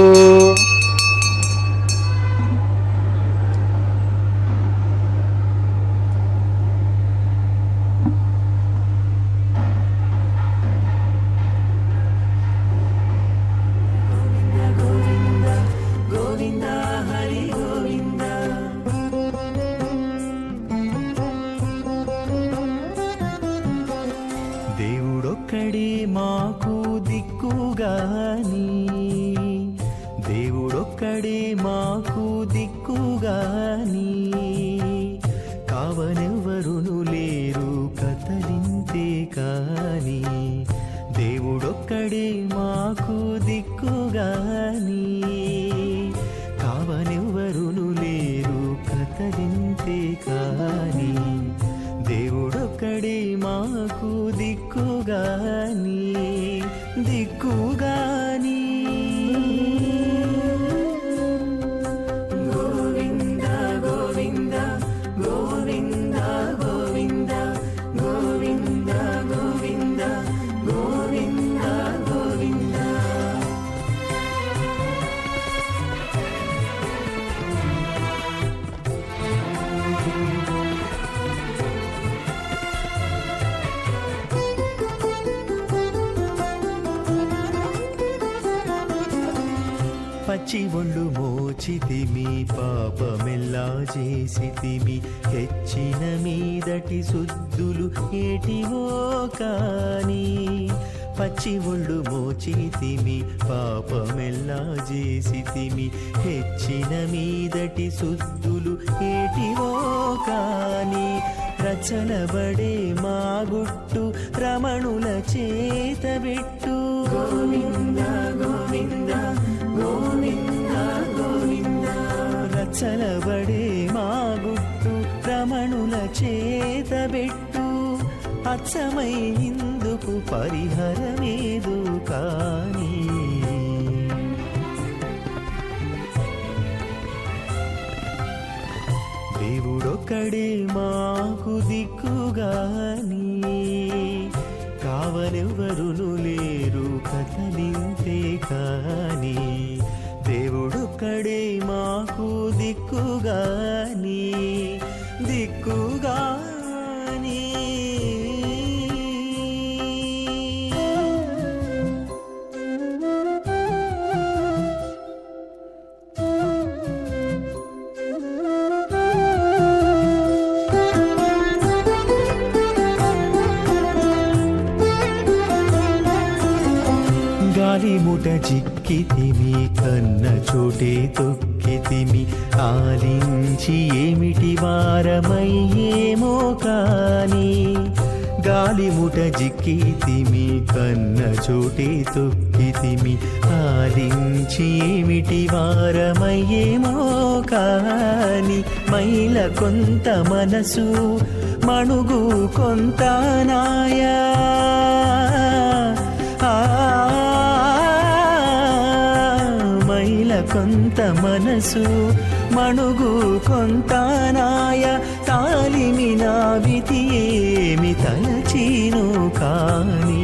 దేవుడొక్కడే మాకు దిక్కుగాని, దేవుడొక్కడే మాకు దిక్కుగాని, కావనెవ్వరును లేరు కతలింతే కాని, దేవుడొక్కడే మాకు దిక్కుగాని, కావనెవ్వరును లేరు కతలింతే కాని, దేవుడొక్కడే మాకు దిక్కుగాని దిక్కుగాని। గోవింద గోవింద గోవింద గోవింద గోవింద గోవింద గోవింద గోవింద। పచ్చి ఒళ్ళు మోచితిమి పాపమెల్లా చేసితిమి, హెచ్చిన మీదటి శుద్ధులు ఏటివో కాని, పచ్చి ఒళ్ళు మోచితిమి పాపమెల్లా చేసితిమి, హెచ్చిన మీదటి శుద్ధులు ఏటివో కాని, రచనబడే మా గుట్టు రమణుల చేతబెట్టు గోవింద గోవింద గోవింద గోవింద। రచనబడే మా గుట్టు రమణుల చేతబెట్టు, అచ్చమై ఇందుకు పరిహరమేదు కాని, దేవుడొక్కడే మాకు దిక్కుగాని, కావనెవ్వరును లేరు కతలింతే కాని, దేవుడొక్కడే మాకు దిక్కుగాని దిక్కుగాని। గాలిముట చిక్కితిమి కన్న చోటే తొక్కితిమి, ఆలించి ఏమిటి వారమయ్యేమో కాని, గాలిముట జిక్కితిమి కన్న చోటే తొక్కితిమి, ఆలించి ఏమిటి వారమయ్యేమో కాని, మైల కొంత మనసు మణుగు కొంత నాయా, మైల కొంత మనసు మణుగు కొంత నాయ, తాలిమి నావితి ఏమి తలచీను కాని,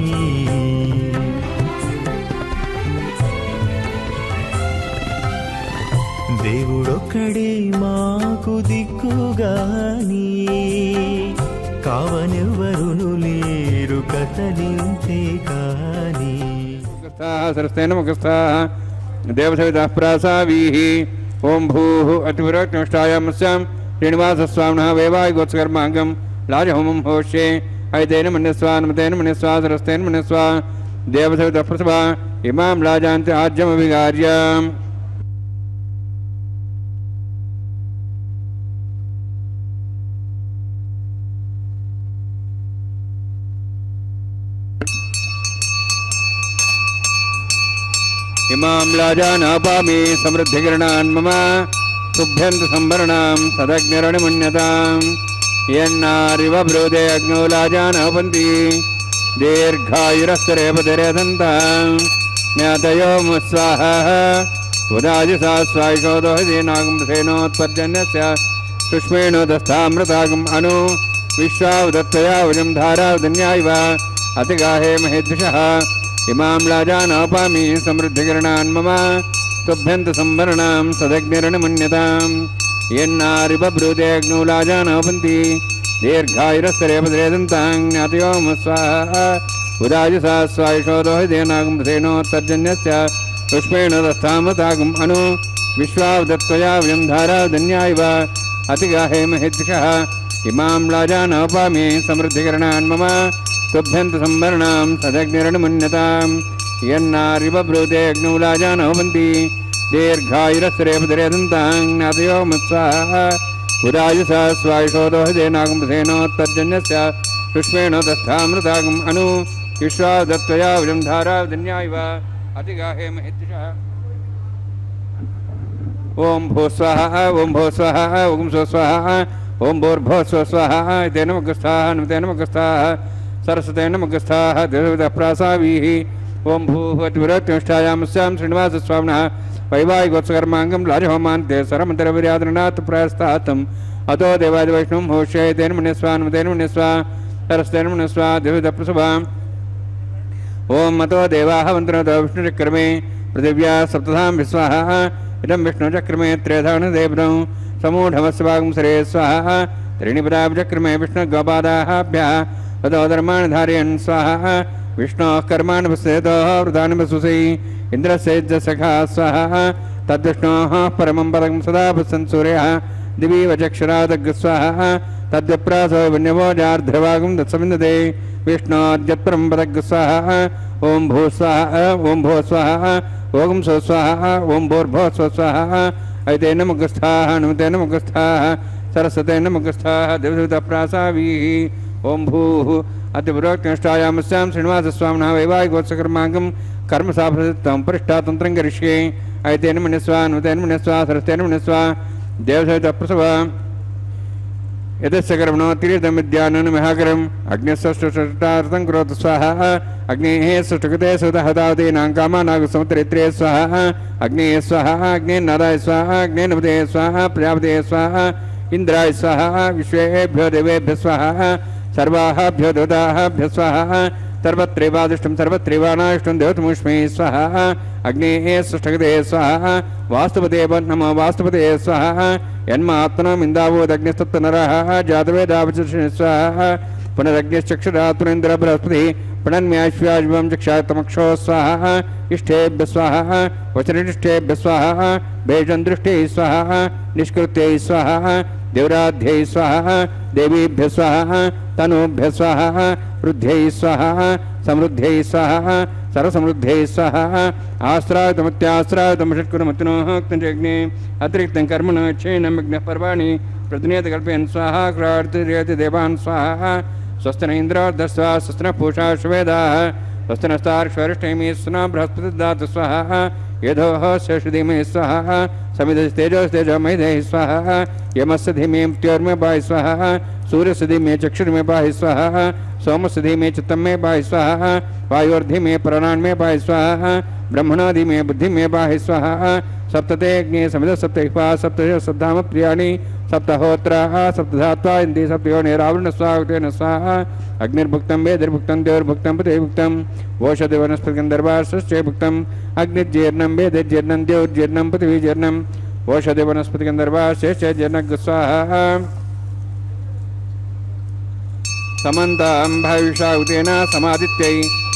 దేవుడొక్కడే మాకు దిక్కుగాని, కావనెవ్వరును లేరు కతలింతే కాని। సరస్తేన ముఖస్థాః దేవసవితః ప్రాసావీః ఓం భూః అతిపురోక్తమష్టాయామస్యాం శ్రీనివాసస్వామినः వైవాహికోత్సకర్మాంగం రాజహోమం హోష్యే ఐతేన మన్యస్వ అనుమతేన మన్యస్వ సరస్తేన మన్యస్వ దేవసవితః ప్రసభా ఇమాం రాజాంతి ఆజ్యమవిగార్యం। इमां लाजानापामि समृद्धिकिरणान् मम तुभ्यन्तु संवरणां सदग्निरणमुन्यताम् यन्नारिव ब्रूदे अग्नौ लाजानापन्ति दीर्घायुरस्तरेपतिरेदन्ताम् ज्ञातयो मुस्वाहा उदाजिसा स्वायशोदोहिते नागुंसेनोत्पर्जन्यस्य सुष्मेणोदस्थामृतागम् अनु विश्वावदत्तया वजं धारावदन्यायव अतिगाहे महेद्विषः इमां लाजानापामि समृद्धिकिरणान् मम तुभ्यन्तु संवरणां सदग्निरणमुन्यताम् यन्नारिबब्रूते अग्नौ लाजानापन्ति दीर्घायुरस्तरेपतिरेदन्ताम् ज्ञातयो मुस्वाहा उदाजिसा स्वायशोदोहिते नागुंसेनोत्पर्जन्यस्य पुष्पेणोदस्थामृतागम् अनु विश्वावदत्तया वयं धारावदन्यायव अतिगाहे महेद्विषः इमां लाजानापामि समृद्धिकिरणान् मम तुभ्यन्तु संवरणां सदग्निरणमुन्यताम् यन्नारिबब्रूते अग्नौ लाजानापन्ति दीर्घायुरस्तरेपतिरेदन्ताम् ज्ञातयो मुस्वाहा उदाजिसा स्वायशोदोहिते नागुंसेनोत्पर्जन्यस्य पुष्पेणोदस्थामृतागम् अनु विश्वावदत्तया वयं धारावदन्यायव अतिगाहे महेद्विषः ओम भू स्वाहा ओम भू स्वाहा ओम स्व स्वाहा ओम भूर्भुवः स्व स्वाहा तेन मुखस्थाः नमतेन मुखस्थाः सरस्वतेन मुखस्थाः देवताप्रासावीः ओम भूः श्रीनिवासस्वामिनः वैवाहिकोत्सकर्माङ्गं लाजहोमान्ते सरमन्तरविर्यादनाथ प्रयस्तातम् अतो देवादिवैष्णवं होष्ये तेन मुनिस्वा नमतेन मुनिस्वा सरस्वतेन मुनिस्वा देवताप्रसवाम् ओम मतो देवाः वन्दनतो विष्णुचक्रमे पृथिव्या सप्तधां विस्वाहा इदं विष्णुचक्रमे त्रेधानदेवनं समूढमस्वागं सरे स्वाहा त्रीणिपदाब्जक्रमे विष्णुगोपादाभ्यः तदोधर्माणि धारयन् स्वाहा विष्णोः कर्माणि पश्येतोः वृतानि वसुसै इन्द्रस्य सखा स्वाहा तद्विष्णोः परमं पदं सदा पश्यन् सूर्यः दिवि वचक्षुरादग् स्वाहा तद्विप्रासो विन्यवो जार्ध्रवागं तत्समिन्दते विष्णोद्यत्परं पदग् स्वाहा ओम भू स्वाहा ओम भो स्वाहा ओम स्व स्वाहा ओम भूर्भुवः स्व स्वाहा ऐतेन मुखस्थाः नमतेन मुखस्थाः सरस्वतेन मुखस्थाः देवताप्रासावीः ओम भूः अतिपुरोक्तनिष्ठायामस्यां श्रीनिवासस्वामिनः वैवाहिकोत्सकर्माङ्गं कर्मसाफलसिद्धं परिष्ठातन्त्रं करिष्ये ऐतेन मुनिस्वा नमतेन मुनिस्वा सरस्वतेन मुनिस्वा देवताप्रसवा यदस्य कर्मणो तीर्थमिद्यानं महाकरम् अग्निस्वष्टार्थं करोतु स्वाहा अग्नेः सुष्टुकृते सुतहतावतीनां कामानागसमुत्तरित्रे स्वाहा अग्नेः स्वाहा अग्नेन्नादाय स्वाहा अग्नेन्नपते स्वाहा प्रजापते स्वाहा इन्द्राय स्वाहा विश्वेभ्यो देवेभ्यः स्वाहा सर्वाभ्यो देवताभ्यः स्वाहा सर्वत्रैवादिष्टं सर्वत्रैवानाष्टं देवतमुष्मै स्वाहा अग्नेः सुष्टुकृते स्वाहा वास्तुपते नमो वास्तुपते स्वाहा यन्मात्मनम् इन्दावोदग्निस्तप्त नरः जातवेदावचर्षिणि स्वाहा पुनरग्निश्चक्षुरात्मनेन्द्र बृहस्पतिः पुनन्म्याश्व्याज्वं चक्षातमक्षो स्वाहा इष्टेभ्यः स्वाहा वचननिष्ठेभ्यः स्वाहा भेषन्दृष्टैः स्वाहा निष्कृत्यै स्वाहा देवराध्यै स्वाहा देवीभ्यः स्वाहा तनूभ्यः स्वाहा वृद्ध्यै स्वाहा समृद्ध्यै स्वाहा सर्वसमृद्ध्यै स्वाहा आश्रायतमत्याश्रायतम षट्कुरमतिनोक्तञ्जग्ने अतिरिक्तं कर्मण क्षेनं विघ्नः पर्वाणि प्रतिनियतकल्पयन् स्वाहा क्रार्तिर्यति देवान् स्वाहा स्वस्ति न इन्द्रार्धस्वा स्वस्ति न पूषा श्वेदाः स्वस्ति नस्तार्क्ष्वरिष्ठैमे स्ना बृहस्पतिर्ददातु स्वाहा यधोः शेषधीमहि स्वाहा समिधस्तेजोस्तेजमहिधैः स्वाहा यमस्य धीमे मृत्योर्मे पाहि स्वाहा सूर्यस्य धीमे चक्षुर्मे पाहि स्वाहा सोमस्य धीमे चित्तं मे पाहि स्वाहा वायोर्धीमे प्राणान्मे पाहि स्वाहा ब्रह्मणो धीमे बुद्धिमे पाहि स्वाहा सप्तते अग्ने समिध सप्तहिपा सप्तश सप्ताम प्रियाणि सप्तहोत्राः सप्तधात्वा इन्दी सप्तयोनिरावृण स्वाहुतेन स्वाहा अग्निर्भुक्तं वेदिर्भुक्तं देवैर्भुक्तं पतिर्भुक्तं ओषधिवनस्पतिगन्धर्वाश्चे भुक्तम् अग्निर्जीर्णं वेदिर्जीर्णं देवैर्जीर्णं पृथिवीजीर्णम् ओषधिवनस्पतिगन्धर्वाश्चे जीर्णं स्वाहा समन्तां भाविषाहुतेन समादित्यै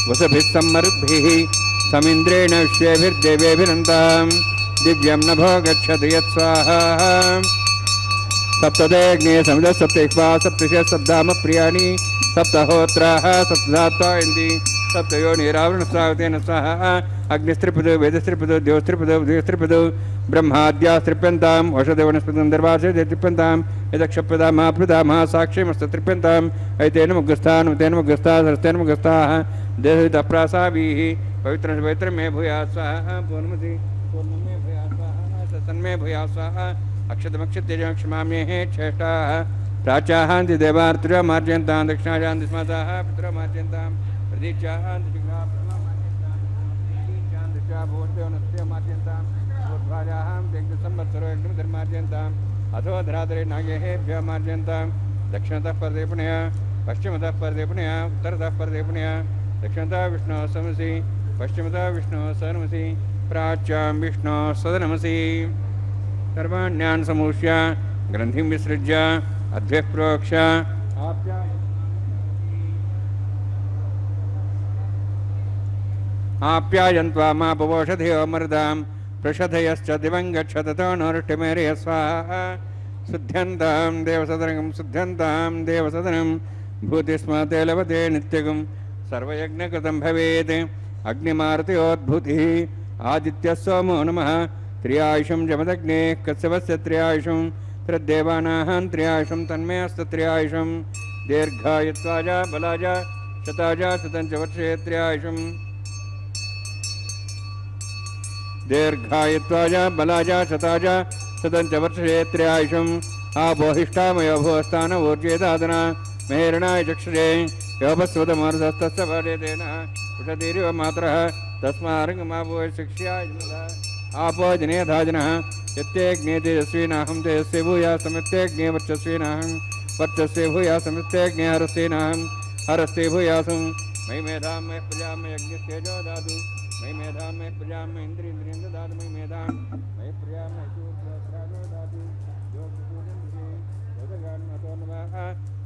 वसुभिः सम्मरुद्भिः समिन्द्रेण विश्वेभिर्देवेभिरन्तां दिव्यं नभो गच्छति यत्स्वाहा सप्तदेग्ने समिधः सप्तहिपा सप्तश सप्ताम प्रियाणि सप्तहोत्राः सप्तधात्वा इन्दी सप्तयो नीरावृणस्वावतेन स्वाहा अग्निस्त्रिपदो वेदस्त्रिपदो द्योस्त्रिपदो उदयस्त्रिपदो ब्रह्माद्यास्त्रिप्यन्ताम् औषधवनस्पतिं दर्वासे तृप्यन्ताम् यदक्षप्रदा महाप्रदा महासाक्षीमस्तृप्यन्ताम् ऐतेन मुग्गस्थान् उतेन मुग्गस्था सरस्तेन मुग्गस्थाः देहविदप्रासाभिः पवित्रं पवित्रं मे भूयात् स्वाहा पूर्णमति पूर्णं मे भूयात् स्वाहा सन्मे भूयात् स्वाहा अक्षतमक्षतेजं क्षमाम्येः श्रेष्ठाः प्राच्याहान्ति देवार्त्र्य मार्जयन्तां दक्षिणायान्ति स्मताः पितरो मार्जयन्तां प्रदीच्याहान्ति जिघ्नाप्रदीच्यान्तिश्चा भूर्देवनस्य मार्जयन्तां भूर्भाजाहां यज्ञसंवत्सरो यज्ञधर्मार्जयन्ताम् अथो धराधरे नागेभ्यः मार्जयन्तां दक्षिणतः परदे पुनः पश्चिमतः परदे पुनः उत्तरतः परदे पुनः दक्षिणतः विष्णोः समसि पश्चिमतः विष्णोः सनमसि प्राच्यां विष्णोः सदनमसि सर्वाण्यान् समूष्य ग्रन्थिं विसृज्य अद्भ्यः प्रोक्ष आप्यायन्त्वा मा पवोषधयो मर्दां प्रषधयश्च दिवं गच्छ ततो नोरुष्टिमेरय स्वाहा शुद्ध्यन्तां देवसदनं भूति स्म ते लभते नित्यगुं सर्वयज्ञकृतं भवेत् अग्निमारुतयोद्भूतिः आदित्यः सोमो नमः त्र्यायुषं जमदग्नेः कश्यपस्य त्र्यायुषं तद्देवानां त्र्यायुषं तन्मे अस्तत्र्यायुषं दीर्घायुत्वाज बलाज शताज शतञ्च वर्षे त्र्यायुषं दीर्घायुत्वाज बलाज शताज शतञ्च वर्षे त्र्यायुषम् आबोहिष्ठामयो भोस्तान ऊर्जेदादना मेहरणाय चक्षुषे योपस्वतमर्धस्तस्य भवेदेन उषतीरिव मातरः तस्मार्गमावो शिक्ष्याय आपो जनेधाजनः यत्तेऽग्ने तेजस्विनाहं तेजस्वी भूयासमित्तेऽग्ने वर्चस्विनाहं वर्चस्वी भूयासमित्तेऽग्ने हरस्तेनाहं हरस्ते भूयासं मयि मेधां मयि प्रजां मयि अग्निस्तेजो दातु मयि मेधां मयि प्रजां मयि इन्द्रियेन्द्रियं ददातु मयि मेधां मयि प्रजां मयि सूर्यसहस्राणो दातु योगसूर्यं नमः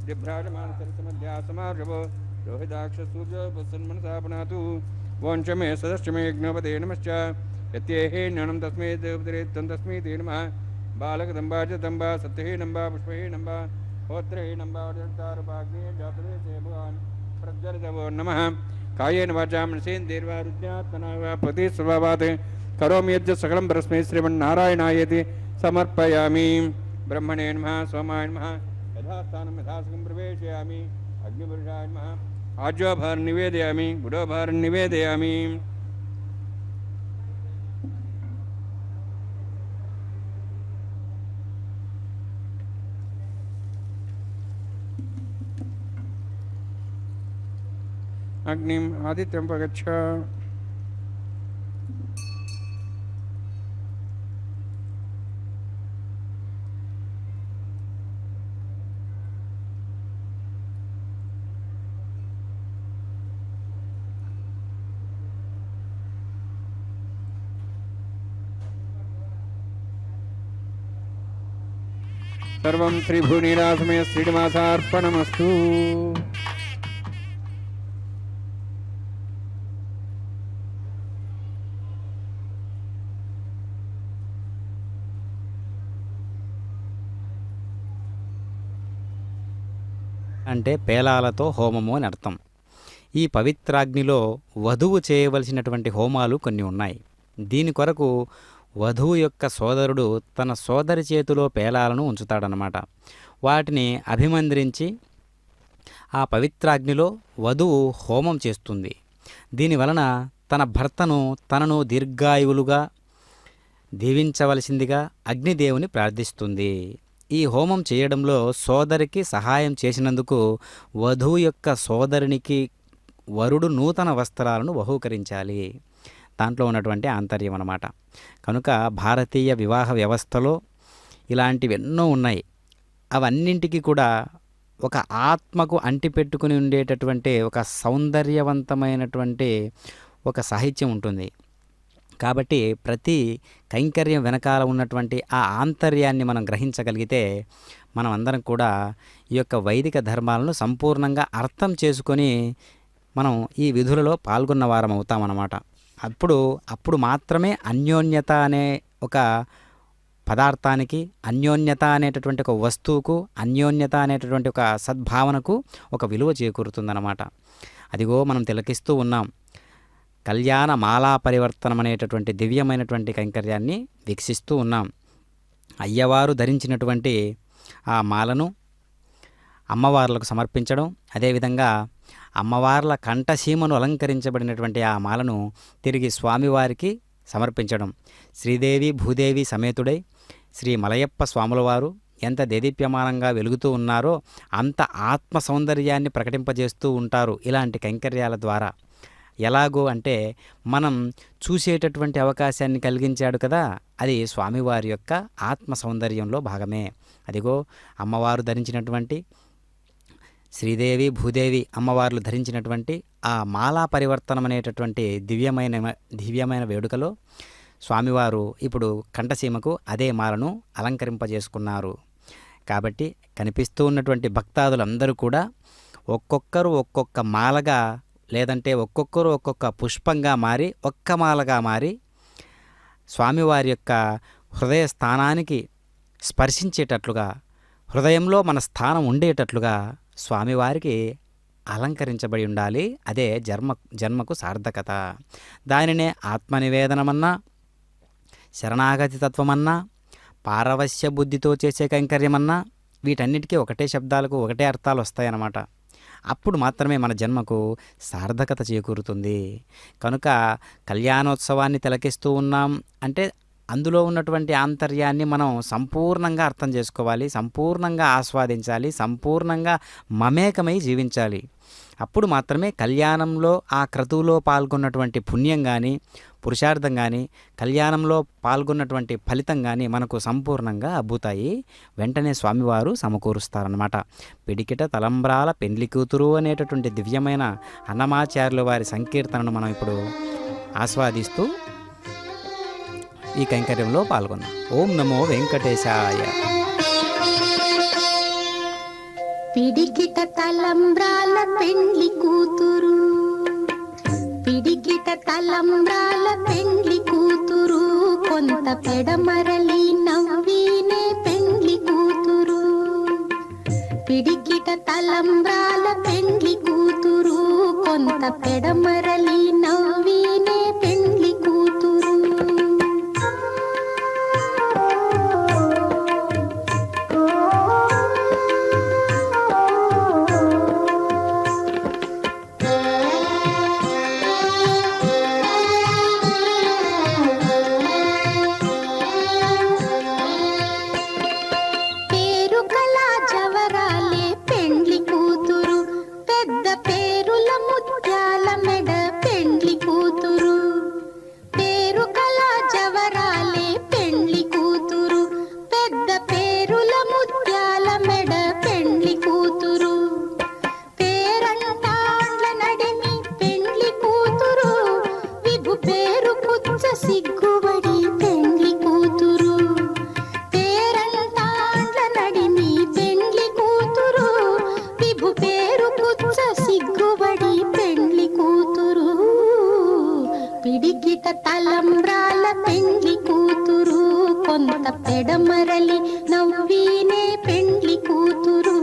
दिभ्राजमानसरसमध्या समार्जवो रोहिताक्षसूर्योपसन्मनसा पुनातु वोञ्च मे सदश्च मे यज्ञोपदे नमश्च यत्येहेन्यनं तस्मै देवदरेत्तं तस्मै ते नमः बालकदम्बा च दम्बा सत्यहीनम्बा पुष्पहीनम्बा होत्रहीनम्बा वजन्तारुपाग्ने जातवे ते भगवान् प्रज्वलितवो नमः कायेन वाचा मनसेन्द्रियैर्वा रुद्रात्मना वा प्रतिस्वभावात् करोमि यज्ञ सकलं परस्मै श्रीमन्नारायणायेति समर्पयामि ब्रह्मणे नमः सोमाय नमः यथास्थानं यथासकं प्रवेशयामि अग्निपुरुषाय नमः आज्योभार निवेदयामि गुडोभार निवेदयामि अग्निम आदित्यं पगच्छ सर्वं श्रीभूनीरासमय श्रीनिवासार्पणमस्तु అంటే పేలాలతో హోమము అని అర్థం. ఈ పవిత్రాగ్నిలో వధువు చేయవలసినటువంటి హోమాలు కొన్ని ఉన్నాయి. దీని కొరకు వధువు యొక్క సోదరుడు తన సోదరి చేతిలో పేలాలను ఉంచుతాడనమాట. వాటిని అభిమంత్రించి ఆ పవిత్రాగ్నిలో వధువు హోమం చేస్తుంది. దీనివలన తన భర్తను తనను దీర్ఘాయువులుగా దీవించవలసిందిగా అగ్నిదేవుని ప్రార్థిస్తుంది. ఈ హోమం చేయడంలో సోదరికి సహాయం చేసినందుకు వధువు యొక్క సోదరునికి వరుడు నూతన వస్త్రాలను బహూకరించాలి. దాంట్లో ఉన్నటువంటి ఆంతర్యం అన్నమాట. కనుక భారతీయ వివాహ వ్యవస్థలో ఇలాంటివి ఎన్నో ఉన్నాయి. అవన్నింటికి కూడా ఒక ఆత్మకు అంటిపెట్టుకుని ఉండేటటువంటి ఒక సౌందర్యవంతమైనటువంటి ఒక సాహిత్యం ఉంటుంది. కాబట్టి ప్రతి కైంకర్యం వెనకాల ఉన్నటువంటి ఆ ఆంతర్యాన్ని మనం గ్రహించగలిగితే మనం అందరం కూడా ఈ యొక్క వైదిక ధర్మాలను సంపూర్ణంగా అర్థం చేసుకొని మనం ఈ విధులలో పాల్గొన్న వారం అవుతామన్నమాట. అప్పుడు మాత్రమే అన్యోన్యత అనే ఒక పదార్థానికి, అన్యోన్యత అనేటటువంటి ఒక వస్తువుకు, అన్యోన్యత అనేటటువంటి ఒక సద్భావనకు ఒక విలువ చేకూరుతుందన్నమాట. అదిగో మనం తిలకిస్తూ ఉన్నాం. కళ్యాణ మాలా పరివర్తనం అనేటటువంటి దివ్యమైనటువంటి కైంకర్యాన్ని వీక్షిస్తూ ఉన్నాం. అయ్యవారు ధరించినటువంటి ఆ మాలను అమ్మవార్లకు సమర్పించడం, అదేవిధంగా అమ్మవార్ల కంఠసీమను అలంకరించబడినటువంటి ఆ మాలను తిరిగి స్వామివారికి సమర్పించడం. శ్రీదేవి భూదేవి సమేతుడై శ్రీ మలయప్ప స్వాములవారు ఎంత దేదీప్యమానంగా వెలుగుతూ ఉన్నారో అంత ఆత్మ సౌందర్యాన్ని ప్రకటింపజేస్తూ ఉంటారు ఇలాంటి కైంకర్యాల ద్వారా. ఎలాగో అంటే మనం చూసేటటువంటి అవకాశాన్ని కలిగించాడు కదా, అది స్వామివారి యొక్క ఆత్మ సౌందర్యంలో భాగమే. అదిగో అమ్మవారు ధరించినటువంటి శ్రీదేవి భూదేవి అమ్మవార్లు ధరించినటువంటి ఆ మాలా పరివర్తనం అనేటటువంటి దివ్యమైన వేడుకలో స్వామివారు ఇప్పుడు కంఠసీమకు అదే మాలను అలంకరింపజేసుకున్నారు. కాబట్టి కనిపిస్తూ ఉన్నటువంటి భక్తాదులందరూ కూడా ఒక్కొక్కరు ఒక్కొక్క మాలగా, లేదంటే ఒక్కొక్కరు ఒక్కొక్క పుష్పంగా మారి, ఒక్క మాలగా మారి స్వామివారి యొక్క హృదయ స్థానానికి స్పర్శించేటట్లుగా, హృదయంలో మన స్థానం ఉండేటట్లుగా స్వామివారికి అలంకరించబడి ఉండాలి. అదే జన్మకు సార్థకత. దానినే ఆత్మనివేదనమన్నా, శరణాగతి తత్వమన్నా, పారవశ్య బుద్ధితో చేసే కైంకర్యమన్నా, వీటన్నిటికీ ఒకటే శబ్దాలకు ఒకటే అర్థాలు వస్తాయన్నమాట. అప్పుడు మాత్రమే మన జన్మకు సార్థకత చేకూరుతుంది. కనుక కళ్యాణోత్సవాన్ని తిలకిస్తూ ఉన్నాం అంటే అందులో ఉన్నటువంటి ఆంతర్యాన్ని మనం సంపూర్ణంగా అర్థం చేసుకోవాలి, సంపూర్ణంగా ఆస్వాదించాలి, సంపూర్ణంగా మమేకమై జీవించాలి. అప్పుడు మాత్రమే కళ్యాణంలో ఆ క్రతువులో పాల్గొన్నటువంటి పుణ్యం కానీ, పురుషార్థం కానీ, కళ్యాణంలో పాల్గొన్నటువంటి ఫలితం కానీ మనకు సంపూర్ణంగా అబ్బుతాయి. వెంటనే స్వామివారు సమకూరుస్తారన్నమాట. పిడికిట తలంబ్రాల పెండ్లి కూతురు అనేటటువంటి దివ్యమైన అన్నమాచార్యుల వారి సంకీర్తనను మనం ఇప్పుడు ఆస్వాదిస్తూ ఈ కైంకర్యంలో పాల్గొన్నాం. ఓం నమో వెంకటేశాయ. పిడికిట తలంబ్రాల పెండ్లి కూతురు, పిడికిట తలంబ్రాల పెండ్లి కూతురు, కొంత పెడమరలి నవ్వినే పెండ్లి కూతురు. పిడికిట తలంబ్రాల పెండ్లి కూతురు, కొంత పెడమరలి నవ్వినే పెండ్లి కూతురు. సిగ్గుబడి పెండ్లి కూతురు, పేరంటాండ్ల నడిమి పెండ్లి కూతురు, విభు పేరు పుచ్చ సిగ్గుబడి పెండ్లి కూతురు. పిడికిట తలంబ్రాల పెండ్లి కూతురు, కొంత పెడమరలి నవ్వినే పెండ్లి కూతురు.